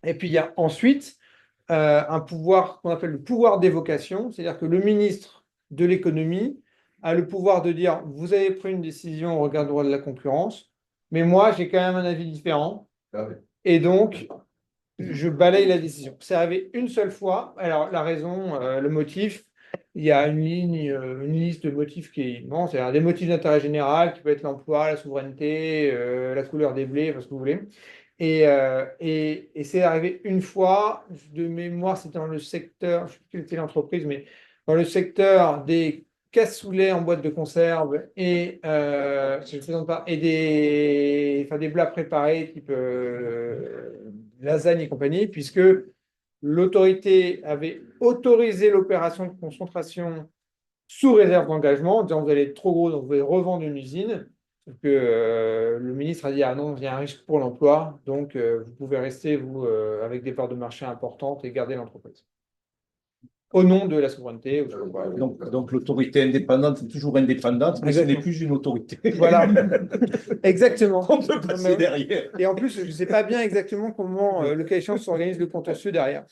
Speaker 1: Et puis, il y a ensuite un pouvoir qu'on appelle le pouvoir d'évocation, c'est-à-dire que le ministre de l'économie a le pouvoir de dire vous avez pris une décision au regard du droit de la concurrence, mais moi j'ai quand même un avis différent, et donc je balaye la décision. C'est arrivé une seule fois. Alors la raison, le motif, il y a une liste de motifs qui est immense. C'est des motifs d'intérêt général qui peut être l'emploi, la souveraineté, la couleur des blés, enfin, ce que vous voulez. Et c'est arrivé une fois, de mémoire, c'était dans le secteur, je ne sais plus quelle était l'entreprise, mais dans le secteur des cassoulets en boîte de conserve et, je ne plaisante pas, et des plats préparés type lasagne et compagnie, puisque l'autorité avait autorisé l'opération de concentration sous réserve d'engagement, en disant vous allez être trop gros, donc vous allez revendre une usine. Que le ministre a dit ah non, il y a un risque pour l'emploi, donc vous pouvez rester, vous, avec des parts de marché importantes et garder l'entreprise. Au nom de la souveraineté. Ou je sais pas.
Speaker 2: Donc l'autorité indépendante est toujours indépendante, mais ce n'est plus une autorité.
Speaker 1: Voilà, exactement.
Speaker 2: On peut passer derrière.
Speaker 1: Et en plus, je ne sais pas bien exactement comment, le cas échéant, s'organise le contentieux derrière.